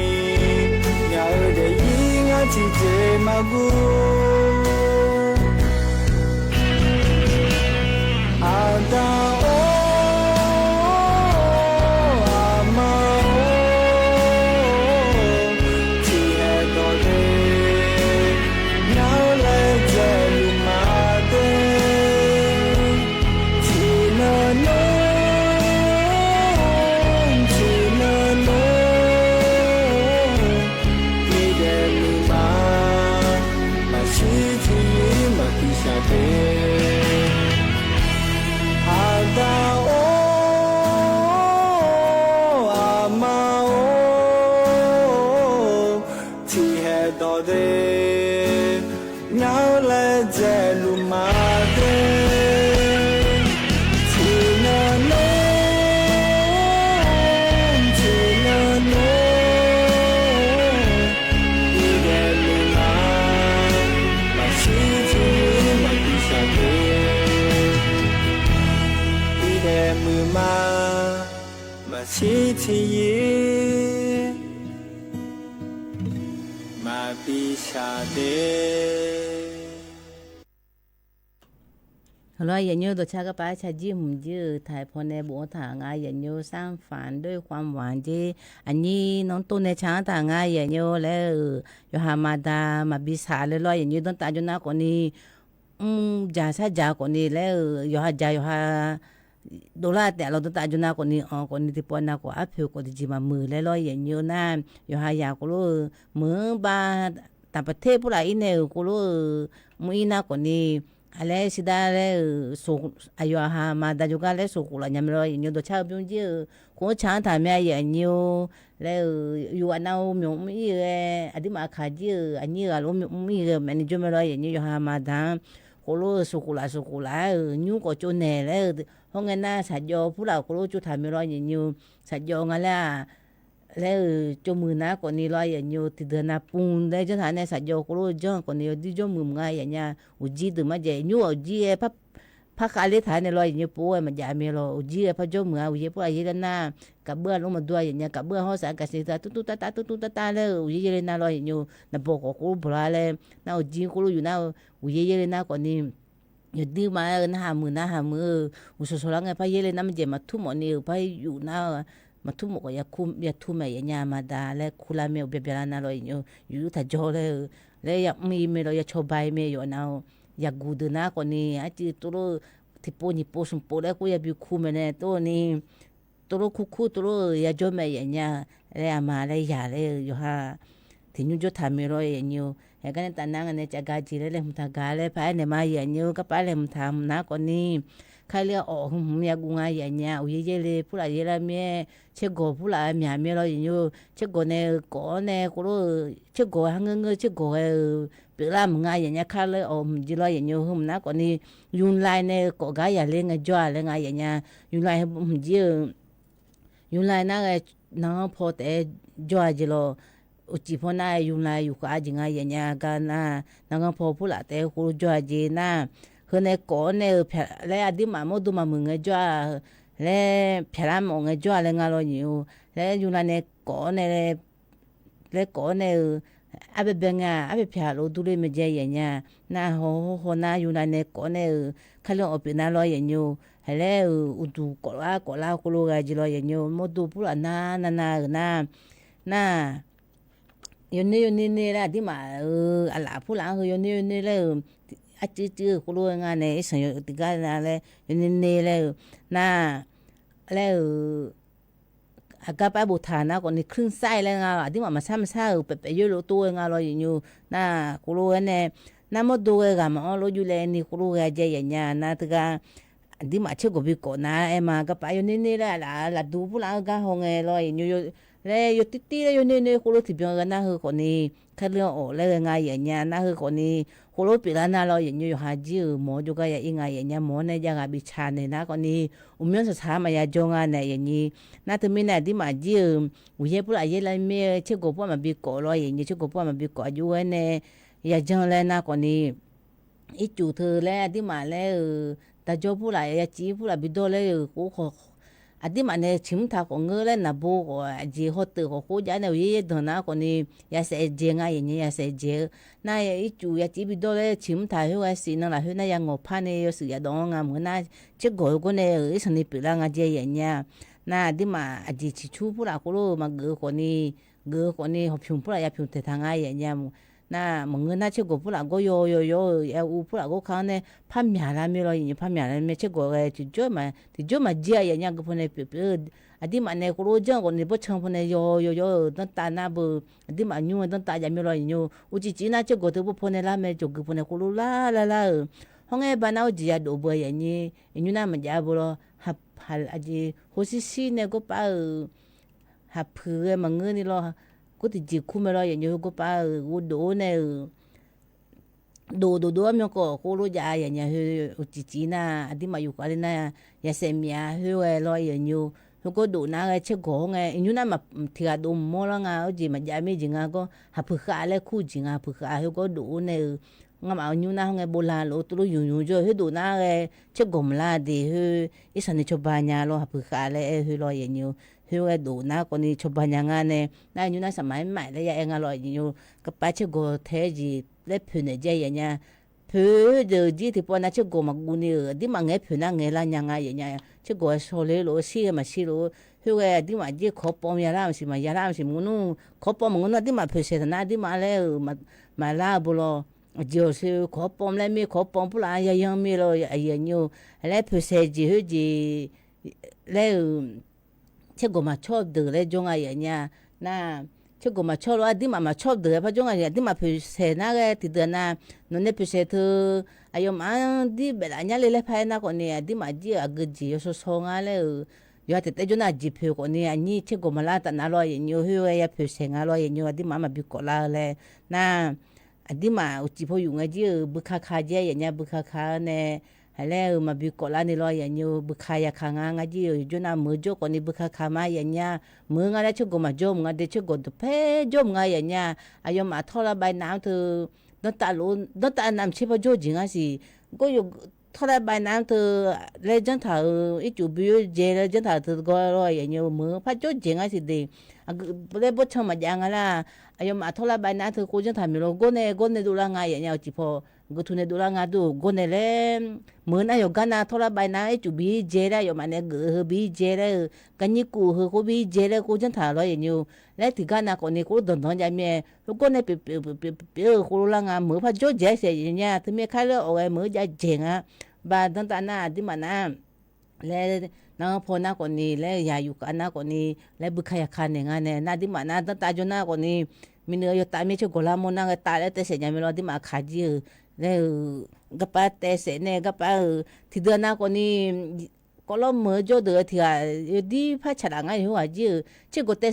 ญาเดยีงาจิเจมากูอาตาโออามาโอที่เหตุต่อเดญาเลเจชีที่ยีมาปีชาเดฮัลโหลอย่างนี้ตัวชาก็ไปชาจีมุจื้อถ่ายพอในบัวถางอย่างนี้สร้างฝันด้วยความหวานที่อันนี้น้องตัวในช้างถางอย่างนี้แล้วอยู่หามาดามาบิสาเลยอย่างนี้ต้องตาจุน่าคนนี้จ่าซาจ่าคนนี้แล้วอยู่หาจ่าอยู่หาดูแลแต่เราต้องตาจุน่าคนนี้คนนี้ที่ปนนักว่าผิวคนที่จีมามือแล้วอย่างนี้นะอยู่หายาก็รู้มือบาต่างประเทศผู้ใดเนี่ยก็รู้มือนักคนนี้อะไรสิได้เลยสุขอายุหามาได้jugaเลยสุขละยังไม่รู้อย่างนี้ตัวชาวบิ้งจีคนช้างถ่ายแม่อย่างนี้แล้วอยู่อันนั้นมีอดีมาขาจีอันนี้เรามีมันจะไม่รู้อย่างนี้อยู่หามาได้คนรู้สุขละยูก็จนแน่แล้วห้องนั้นสัตย์ยอผู้เราคนรู้จุดถ่ายไม่รู้อย่างนี้สัตย์ยองั้นแหละแล้วจมือนะคนนี้ร้อยอย่างนี้ที่เดินนับปุ่งได้จะถ่ายในสัตย์ยอคนรู้จ้องคนนี้ที่จมือง่ายอย่างเงี้ยอุจิตัวมาเจนูอุจิพับ พักอะไรถ่ายในรอยอย่างเงี้ยปูมันยามีรออุจิพระโจมืออุจิพวกอะไรหน้ากับเบื้อลงมาด้วยอย่างเงี้ยกับเบื้อห้องสารกัสิตาตุ๊ตาเลยอุจิเลยหน้ารอยอย่างเงี้ยนับบอกกูบลาเลยน้าอุจิกูรู้อยู่น้าอุจิเลยหน้าก่อนนี้อยู่ดีมาหน้ามืออุศสลังไงพายเลยน้ำมันเจมาทุ่มอันนี้พายอยู่หน้ามาทุ่มก็อยากทุ่มอย่างเงี้ยมาดาและคุลาเมลเบียร์หน้ารอยอย่างเงี้ยอยู่ถ้าจอเลยและอยากมีเราอยากชอบใบเมย์อยู่น้าอยากกูเดินหน้าก่อนนี้อาจจะตัวที่ปูนี่ปูสมปูแล้วกูอยากบิวคู่มันเนี่ยตัวนี้ตัวคู่ตัวอยากจอมอย่างเงี้ยแล้วมาแล้วอยากเลยอยู่ฮะที่นู่นจะทำไม่รอยอย่างเงี้ยอย่างนั้นตอนนั้นเนี่ยจะกาจีเลยมันทำกาเลยไปเนี่ยมาอย่างเงี้ยก็ไปเลยมันทำนะก่อนนี้ใครเรียกออกอยากกูงานอย่างเงี้ยอุ้ยเลยผู้หลายเยอะเลยเมียเช็คกูผู้หลายเมียไม่รอยอย่างเงี้ยเช็คกูเนี่ยก่อนเนี่ยกูรู้เช็คกูหังเงยเช็คกูเปล่ามึงไงอย่างเงี้ยข้าเลยจีรอยอย่างเงี้ยหุ่มนะก่อนนี้ยุนไลเนี่ยก็กายอย่างเล่นจ้าเล่นไงอย่างเงี้ยยุนไลหุ่มจียุนไลน่าไงน้องพอแต่จ้าจีรออุจิพอน่ายุนไลอยู่กับอาจิงไงอย่างเงี้ยกันนะน้องพอผู้หลายแต่กูจ้าจีน่าเฮเนี่ยก่อนเนี่ยแล้วอดีมาโมดูมามึงไงจ้าแล้วพลามองไงจ้าเล่นไงรออยู่แล้วยุนไลเนี่ยก่อนเนี่ยแล้วก่อนเนี่ยอาเบเบงอ่ะอาเบพิอาโลดูเลยไม่เจอย่างเงี้ยน่าโหน่าอยู่ในก่อนเนี่ยเขาเรียกว่าเป็นน่ารออย่างเงี้ยแล้วอุดูก่อนกูรู้ไงจีรออย่างเงี้ยโมดูพูดน่าอยู่นี่แหละที่มาอะไรพูดหลังอยู่นี่เลยอาจื้อกูรู้งานเนี่ยสัญญาติการอะไรอยู่นี่เลยน่าแล้วอากาศไปบุตรนะก่อนนี่ครึ่งไส้แล้วงาที่มาซ้ำไปเยอะตัวงาเราอย่างอยู่น่ากูรู้เนี่ยน่ามาดูกันมาเราอยู่เลยนี่กูรู้ไงเจอย่างเงี้ยน่าถึงกันที่มาเชื่อกูบิโกนะมาก็ไปอยู่นี่แหละดูพวกเราก็หงเงเราอย่างอยู่แล้วอยู่ติแล้วอยู่นี่กูรู้ที่เบียงกันน่าคือคนนี้เขาเรื่องแล้วไงอย่างเงี้ยน่าคือคนนี้กูรู้ปีละน่าเราอย่างอยู่หาจิ้วหมอจุกอย่างไงอย่างเงี้ยหมอเนี่ยยังบิชาเนี่ยนะคนนี้มีสถานมาจงานเนี่ยอย่างนี้น่าถึงมีเนี่ยที่มาจิ้ววิเยปุระเยลเมียเชื่อกูพ่อมาบิโกเราอย่างนี้เชื่อกูพ่อมาบิโกอยู่เนี่ยอยากจังเลยนะคนนี้อีจุดเธอแล้วที่มาแล้วแต่จบผู้หลายอยากจีผู้หลายบิดโดเลยกูขอที่มาเนี่ยชิมทาของเงยแล้วนะบุกจีฮอตของกูจะเนี่ยยี่เดินนะคนนี้อยากเสียเจงอย่างนี้อยากเสียเจน่าอีจุอยากจีบิดโดเลยชิมทาหัวสินั่นแหละหัวน่ายังงอพันเนี่ยสิอยากดองงามเหมือนน่าเจ้ากูก็เนี่ยอีสันนิปิลังอาเจียอย่างเงี้ยน่าที่มาจีชิชูผู้หลายกูรู้มาเกอคนนี้หอบพิมผู้หลายอยากพิมแต่ทางง่ายอย่างเงี้ยน่ามึงน่าเชื่อกูผู้หลังก็โยผู้หลังก็เขาเนี่ยพันหยาละไม่รออย่างนี้พันหยาละไม่เชื่อกูเลยที่จ่อมาเจียอย่างเงี้ยก็พอเนี่ยเปรี้ยวอดีมาเนี่ยกูรู้จังคนนี้พอช่างพอเนี่ยโยตั้งตาหน้าบุอดีมายุ่งตั้งตาอย่างไม่รออย่างนี้อุจิจีน่าเชื่อกูที่พอเนี่ยละไม่จุกพอเนี่ยกูรู้ละห้องไอ้บ้านเอาจีดูบ่อย่างนี้อย่างน่ามันจะบุรหับอดีหัวซีเนี่ยก็ป้าหับเผื่อมันเงินนี่รอกูติดจีคู่ไม่รออย่างนี้กูป้ากูดูเนี่ยดูมีก็รู้ยาอย่างเงี้ยอุจิจีน่ะอดีมาอยู่กันเลยนะยาเสพยาเฮ้ยรออย่างนี้ก็ดูนะไอ้เช็คของไงอย่างนั้นมาที่กาดูมั่วแล้วไงอุจิมันยาไม่จริงก็หับเผื่ออะไรคู่จริงเผื่อเฮ้ก็ดูเนี่ยงั้นเอาอยู่นะไงโบราณเราตัวอยู่จ่อเฮ้ดูนะไอ้เช็คกลมลาดีเฮ้อีสันนิชบาญาเราหับเผื่ออะไรเฮ้รออย่างนี้เฮ้ดูนะคนนี้ชบาญางานเนี่ยน่าอยู่นะสมัยใหม่แล้วยังอร่อยอยู่ก็ไปเช็คกูเทจีเล็บผืนเนี่ยอย่างเงี้ยผืนเดี๋ยวจีที่พอนะเช็คกูมากูนี่ที่มาเงี้ยผืนนั่งเงี้ยละยังไงอย่างเงี้ยเช็คกูโซเลโลซีมาซีโลเฮ้ที่มาจีขอปอมยาลามสิมึงนู้ขอปอมมึงนู้ที่มาผืนเสร็จนะที่มาแล้วมาลาบุโร就是ขอปอมแล้วมีขอปอมผู้หลายยังมีเลยอย่างนี้แล้วผืนเสร็จจีแล้วเชื่อกูมาชอบเดือดเลยจงอะไรอย่างเงี้ยน่าเชื่อกูมาชอบว่าที่มาชอบเดือดเพราะจงอะไรที่มาพิเศษนะก็ติดเดือนน่ะนั่นเนี่ยพิเศษเธออายุมันที่เวลาเนี่ยเลยภายในคนนี้ที่มาจีอากุจีโซโซงอะไรอยู่ที่แต่จนอาจีพิคนนี้อันนี้เชื่อกูมาลาตันอร่อยอย่างเงี้ยเฮ้ยอย่าพิเศษอร่อยอย่างเงี้ยที่มาบิโกลาเลยน่าที่มาอุจิพอยู่ไงจีบุคคาเจียอย่างเงี้ยบุคคาเนี่ยแล้วมาบิโกลานี่รออย่างเงี้ยบุคายาขังงาจีอยู่จนมือโจคนนี้บุคคามาอย่างเงี้ยมืองอะไรเชื่อกูมาโจมงาเดเชื่อกูตัวเพ่โจมงาอย่างเงี้ยอายุมาทอละใบน้ำเธอตั้งแต่น้ำชิบะโจจริงอ่ะสิก็อยู่ท thoa lại bài nam từ lấy dân thảo ít chủ biểu về lấy dân thảo từ gọi rồi nhiều mưa phát chốt chuyện ấy thì lấy bớt cho mà giang là ayo mà thoa lại bài nam từ cô dân thảo mình lo gone đu la ngay nhau chỉ phò cái thu này đu la ngay đu gone lấy mưa này ayo gana thoa lại bài nam ít chủ biểu về đấy ayo mà này gỡ biểu về đấy cái như cũ hơi cô biểu về đấy cô dân thảo rồi nhiều lấy thì gana còn này cô đòn đòn mẹ cô này bị cô la ngay mưa phát chốt dễ sẽ nha thì mẹ khai了ở mưa dễ chuyện á bà tận ta na đi mà na lẽ nó phô na còn đi lẽ nhà yêu cả na còn đi lẽ bực khai khăn này ngay nè na đi mà na tận ta cho na còn đi mình ở tại mấy chỗ gola mona cái ta lẽ tới sẽ nhà mình lo đi mà khai gì lẽ gặp ba tới sẽ nè gặp ba thì đưa na còn đi có lo mở cho được thì đi phải trả lại ngay hiểu à chứ chứ có tới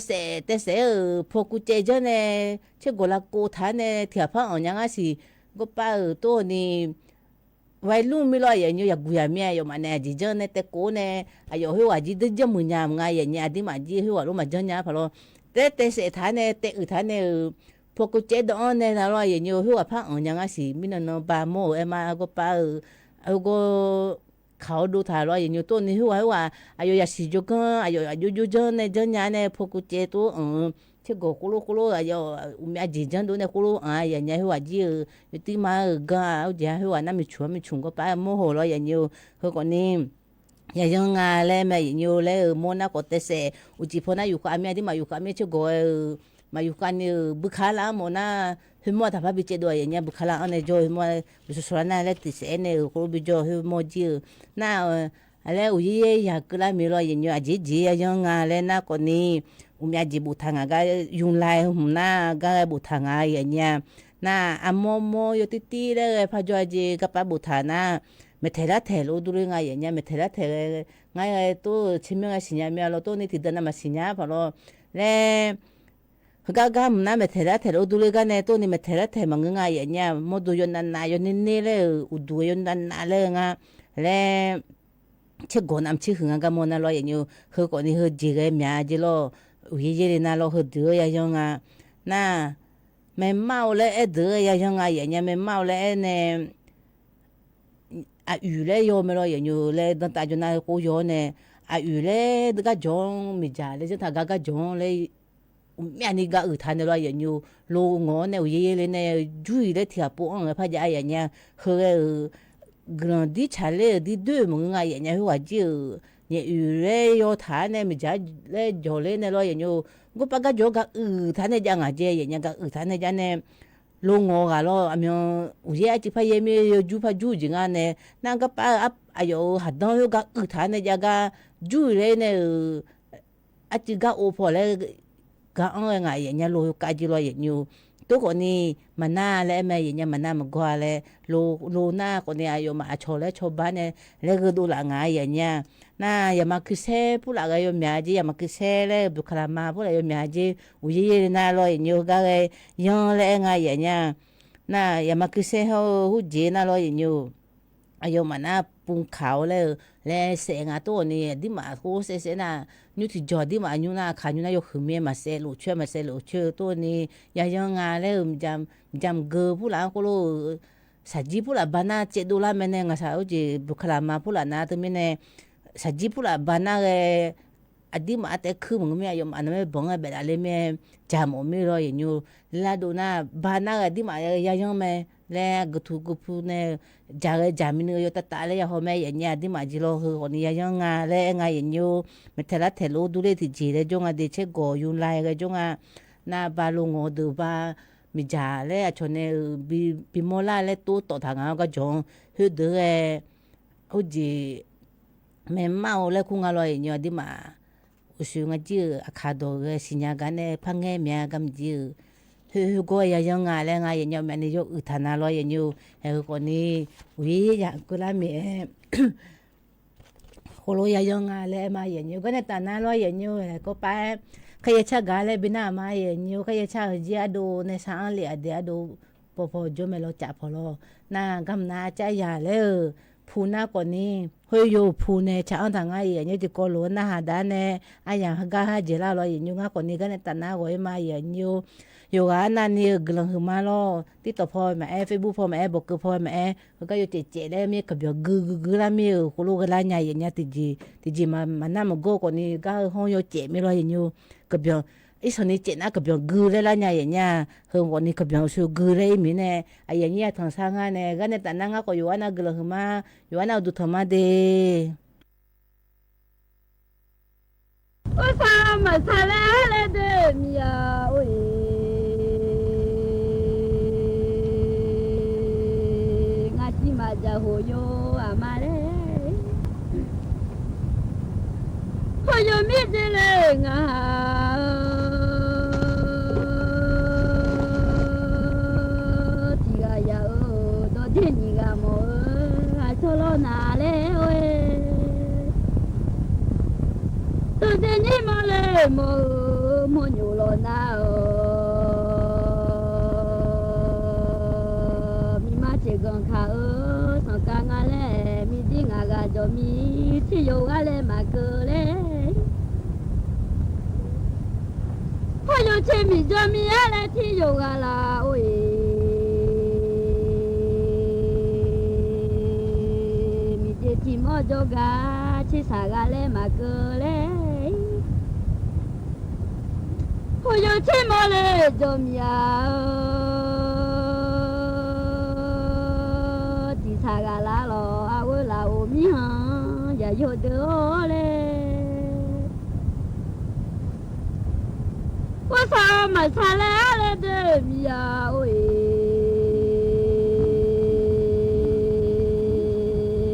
sẽ phô cụ chế cho nè chứ gola cô thà nè thì phải ở nhà ngay gì gặp ba ở tôi đi vài lúc mới lo vậy như là guya mẹ mà nè chỉ cho nên cố nè ayo hiểu à chỉ được cho mười nhà ngay nhà đi mà chỉ hiểu à lúc mà cho nhà phải lo té sẽ thà nè té thà nè phô cô chế đó nè là lo vậy như hiểu à phải ở nhà ngay gì mình nó ba mô em mà có ba ở có khảo đủ thà lo vậy như tôi hiểu à ayo ya xí cho con ayo cho nè cho nhà nè phô cô chế tôi chứ cô lô ayo mẹ chỉ cho tôi nè cô lô ya nhà hiểu à chỉ tí mà ga giờ hiểu à năm mình chung có ba mô hồ lo vậy nhiều hơi còn nè ya giống lẽ mẹ nhiều lẽ mô na có thể sẽ chỉ phô na yêu cả mẹ đi mà yêu cả mẹ chứ mà yêu cả như bức khá là mô na hơi mô thà bị chết đuổi nhà bức khá là anh này rồi mô bị số na lẽ thì sẽ nè cô bị cho hơi mô chỉ na lẽ uyi ya cứ là mi lo vậy nhiều chỉ ya giống lẽ na còn nè mẹ chỉ bút thằng cái dùng lại hôm na cái bút thằng ai nhà na amomo yo titi đấy phải cho gì các bạn bút thằng na mẹ thấy là thấy lo đuổi ngay nhà mẹ thấy là thấy ngay tôi chim ngay xin nhà mẹ lo tôi này thì đơn mà xin nhà phải lo nè cái na mẹ thấy là thấy lo đuổi cái này tôi này mẹ thấy là thấy mà ngay nhà một đôi yon na yon nè đấy đôi yon na đấy nga nè chứ còn làm chứ hưng cái món nào lo vậy nhiều hơi còn đi hơi gì cái mẹ gì lo uy gì na lo hơi đỡ ya giống na mẹ mau lẽ đỡ ya giống vậy nhà mẹ mau lẽ nè uy lẽ yo mẹ lo vậy nhiều lẽ đằng ta cho na cô yo nè uy lẽ đứa cái giống mình già lẽ chúng ta cái giống lẽ mẹ này cái thằng này lo vậy nhiều lo ngó nè uy gì nè chui lẽ thì bộ ông phải dạy vậy nha hơi grandi chale đi đôi mọi người vậy nha hoa chứ nhẹ ure yo thà này mình trả lẽ giờ lên này lo vậy nhiều có bao cái chỗ cái thà này chẳng hạn vậy nha cái thà này chẳng này lo ngó cái lo amen uye chỉ phải yếm yo ju gì ngà này nàng cái ba ayo hạt đó yo cái thà này chẳng cái ju lên này chỉ cái ô phò này cái ông ngày vậy nha lo cái gì lo vậy nhiều tôi còn đi mà na lẽ mẹ vậy nha mà na mà qua lẽ lô na còn đi ayo mà cho lẽ cho ba nè lẽ cái đồ là ngay vậy nha na ya mà cứ xe bù là cái mẹ gì ya mà cứ xe lẽ bù khla mà bù là mẹ gì uyi na lo nhiều cái yang lẽ ngay vậy nha na ya mà cứ xe hu gì na lo nhiều ayo mà na bung khảo lẽ xe ngã tôi nè đi mà cô xe na như thì giờ đi mà như na khá như na yo khmer mà xe lỗ chơi tôi nè ya yang lẽ jam gơ bù là cô lo saji pula bana che dola mene nga sa uji bukalama pula na to mene saji pula bana ge adi ma te khu mong me ayom aname bonga be ale me jam o mi ro yenyu la do na bana ge di ma ya yong me le gutu gupu ne jage jamin yo ta le ya ho me yenya di ma ji lo ho ni ya yong nga le nga yenyu me tela telo du le ti ji le jonga de che go yun lai ge jonga na ba lo ngo do ba mình già lẽ cho nên bị mua la lẽ tôi tổ thằng nào cái chồng hơi đỡ cái gì mẹ mau lẽ cũng ngaloi nhiều đi mà usu ngay chứ khá đồ cái sinh nhật cái này phăng nghe mẹ cầm chứ hơi coi ya giống ngay lẽ ngay nhiều mẹ này cho thằng nào lo nhiều hơi còn đi uy ya cứ làm mẹ hồi ya giống ngay lẽ mà nhiều cái này thằng nào lo nhiều có phải kaya cha gale bina ma ye nyu kaya cha ji ado ne sa le ade ado popo jo melo cha polo na gam na cha ya le phu na ko ni hoi yo phu ne cha an thang ye nyu ji ko lo na ha da ne aya ga ha je la lo ye nyu nga ko ni ga ne ta na go ma ye nyu อยู่กันนั่นนี่กลังหือมาล้อที่ต่อพอมาเฟซบุ๊กพอมาบอกคือพอมาก็อยู่เจ๊แล้วมีกับกึละมีกูรู้กันละใหญ่อย่างเงี้ยติจีมานั่นมาโก้คนนี้ก็ห้องอยู่เจ๊ไม่รออย่างอยู่กับอย่างอีส่วนนี้เจ๊น่ะกับอย่างเลยละใหญ่อย่างเงี้ยเฮงวันนี้กับอย่างชูเลยมีเนี่ยไอ้อย่างเงี้ยทางสร้างงานเนี่ยก็เนี่ยแต่นั่งก็อยู่อันนั้นกลังหือมาอยู่อันนั้นดูธรรมะเด我啥嘛啥来的米呀喂，我起码家伙有阿妈嘞，我有米的嘞啊，这个呀到天你个么，还错了哪嘞喂。แต่นี่มาเลยโมอยู่รอนามีมาเจอกันข้าสังกังอะไรมีดิ้งอะไรจะมีที่อยู่อะไรมาเกิดเลยพออยู่ที่มีจะมีอะไรที่อยู่อะไรโอ้ยมีเจที่มอจกาที่สากอะไรมาเกิดเลย我有钱么嘞，怎么样？地产个拉了，啊我拉我米行也有得嘞。我啥嘛啥来了的米呀喂，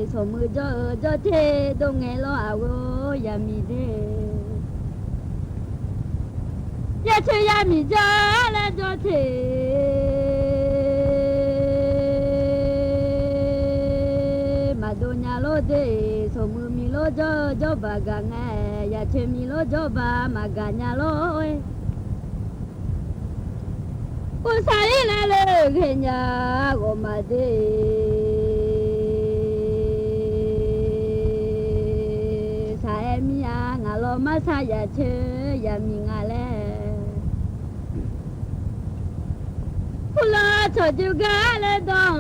从么着天都爱了啊我也米的。也去也米家来做菜，马多nhà lô de，从么米罗做巴干哎，也去米罗做巴马干nhà lô哎，我啥人来了看呀我马的，啥米呀俺老马啥也去也米俺嘞。la cho chú gà lên đó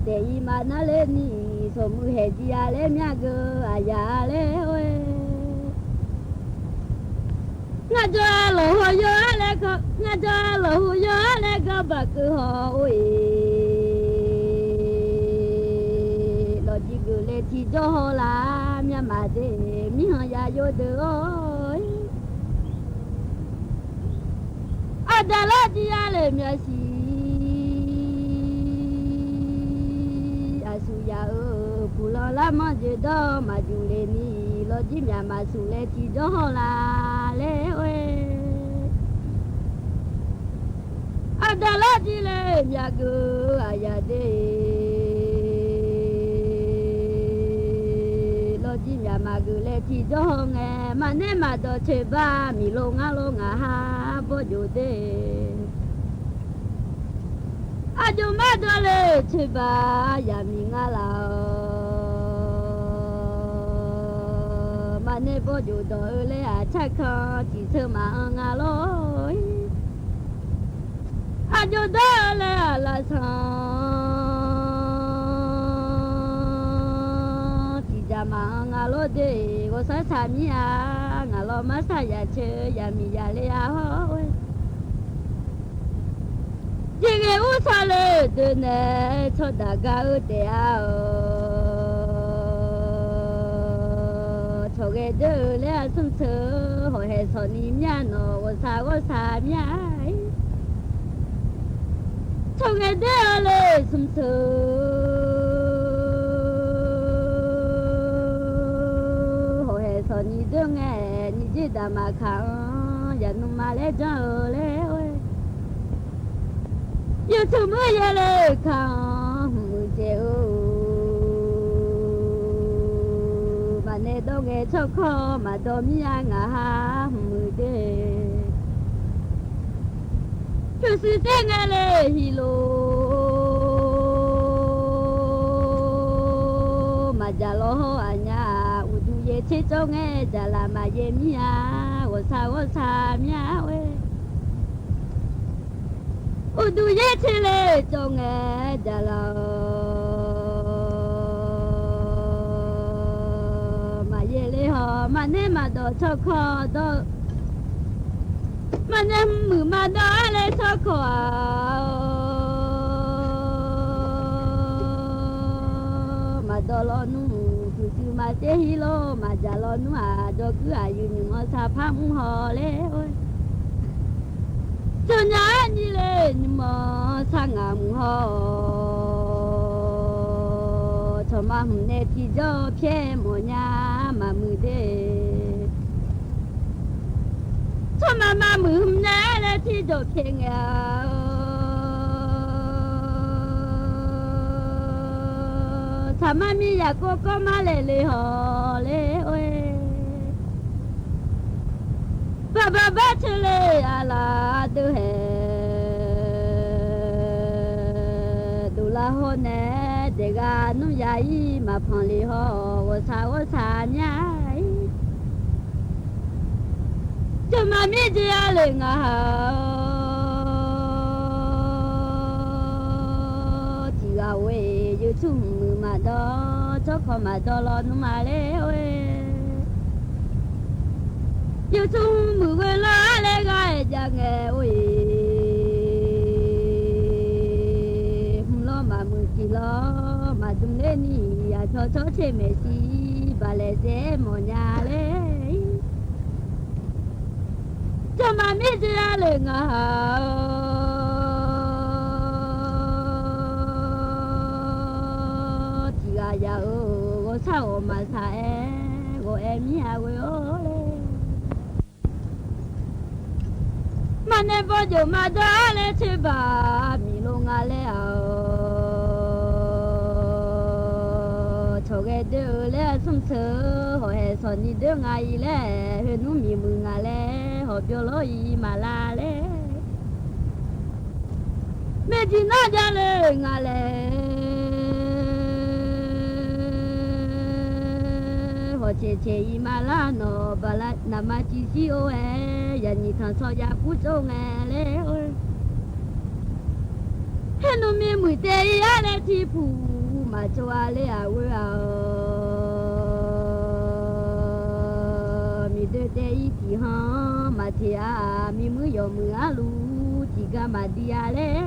để mà nó lên đi số mười hết gì à lên nhà gơ à ya lên ơi ngã cho lỗ hồ yo lên có ngã cho lỗ hồ yo lên có bạc cứ họ ơi lo chỉ cứ lên thì cho họ làm nhà mà để mi họ ya yo được ơi Adaladi ale miasi asuya pulo la manje do majule ni lo ji mya masule ti do la le we Adaladi le miago ayade lo ji mya magule ti do nge mane ma do cheba mi lo nga ha de ajo madole cheba ya mingala mane bojo do le a chakha ti sama ngalo ajo do le ala sa ti jama ngalo de go sa sa mi a ngalo ma sa ya che ya mi ya le a ho Jige usale dene choda ga ute ao choge de le sum se ho he so ni mya no wo sa mya choge de le sum se ho he so ni de nge ni ji da ma khang ya nu ma le ja le yêu thương mưa ya lệ khang mưa chiều mà nè đâu nghe cho khó mà đâu mi ăn ngà mưa đê chú sư thế nghe lệ hi lô mà già lo ho à nhà u du ye 切中哎，在那嘛也米啊，我擦米啊喂。我都也切嘞中哎，在那嘛也嘞哈，嘛呢嘛都超靠都，嘛呢木嘛都嘞超靠啊，嘛都老努。mà thế hi lo mà giờ lo nữa à cho cứ à yêu nhưng mà sao phăng họ lẽ ơi cho nhá đi lên nhưng mà sang ngầm họ cho mà hôm nay thì cho phía một nhà mà mười đê cho mà mười hôm nay là thì cho phía nghèo thà mà mi ya cô có mà lê họ lê ơi ba chơi lê à là đứa hè đủ là hôn nè để gà nó dài mà phong lê họ wo sa nhá cho mà mi đi à lê ngà chỉ gà quê yêu chung mà đó cho con mà đó lo nó mà lẽ ơi yêu chung mười người lá lẽ gai cha nghe ơi không lo mà mười chỉ lo mà đừng lên đi à cho chơi mẹ gì bà lẽ dễ một nhà lẽ cho mà biết ra lời ngà giờ có sao mà sai của em nhà quê ô lên mà nên bao giờ mà đã lên chơi bà mi luôn à lên cho cái đứa lên sống sờ họ hay son đi đứa ngày lên hơi nụ mi mừng à lên họ biểu lối mà la lên mẹ chỉ nói ra lên à lên họ chế mà la nó bà la nằm mà chỉ xíu ấy giờ nhìn thằng sao ya cú trâu nghe lẽ ơi hết nó miếng mùi tê á lẽ thì phù mà cho à lẽ à ơi à mi đôi tê thì ha mà thì à mi mới giờ mưa à lu chỉ cả mà đi à lẽ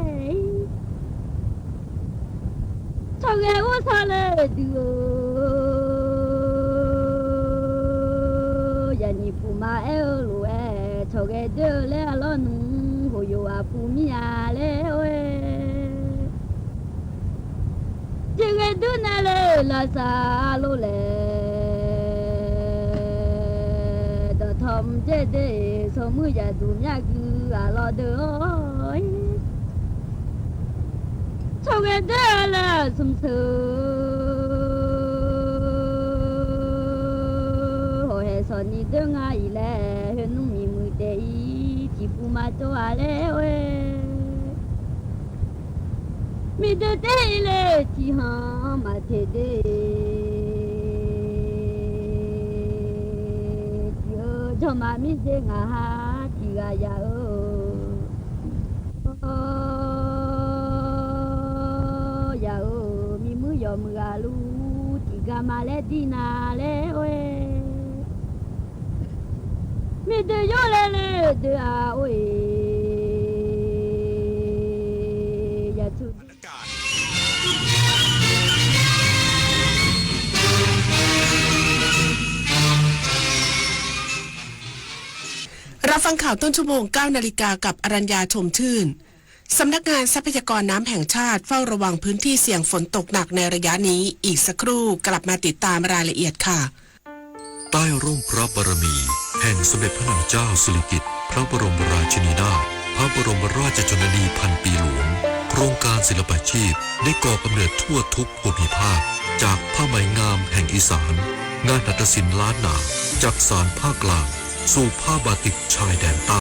sao nghe ô sao lẽ được ni pu ma e lu e cho ge de le lo nu ho yo a pu mi a le oe je ge du na le la sa lo le do thom je de so mu ya du nya gu a lo de oi cho ge de le sum su son ni đứa ngày lẽ hơn nung mi mười tê chỉ phụ mà cho à lẽ ơi mi đứa tê lẽ chỉ ha mà thế đê chỉ cho mà mi dễ ngã ha chỉ gà ya ya mi mười giờ mười gà lu chỉ gà mà lẽ đi na lẽ ơi mi de yo le de a oi ya tu รับฟังข่าวต้นชั่วโมง 9 นาฬิกากับอรัญญาชมชื่นสำนักงานทรัพยากรน้ำแห่งชาติเฝ้าระวังพื้นที่เสี่ยงฝนตกหนักในระยะนี้อีกสักครู่กลับมาติดตามรายละเอียดค่ะใต้ร่มพระบารมีแห่งสมเด็จพระนางเจ้าสิริกิติ์พระบรมราชินีนาถพระบรมราชชนนีพันปีหลวงโครงการศิลปาชีพได้ก่อกำเนิดทั่วทุกภูมิภาคจากผ้าไหมงามแห่งอีสานงานหัตถศิลป์ล้านนาจากสานภาคกลางสู่ผ้าบาติกชายแดนใต้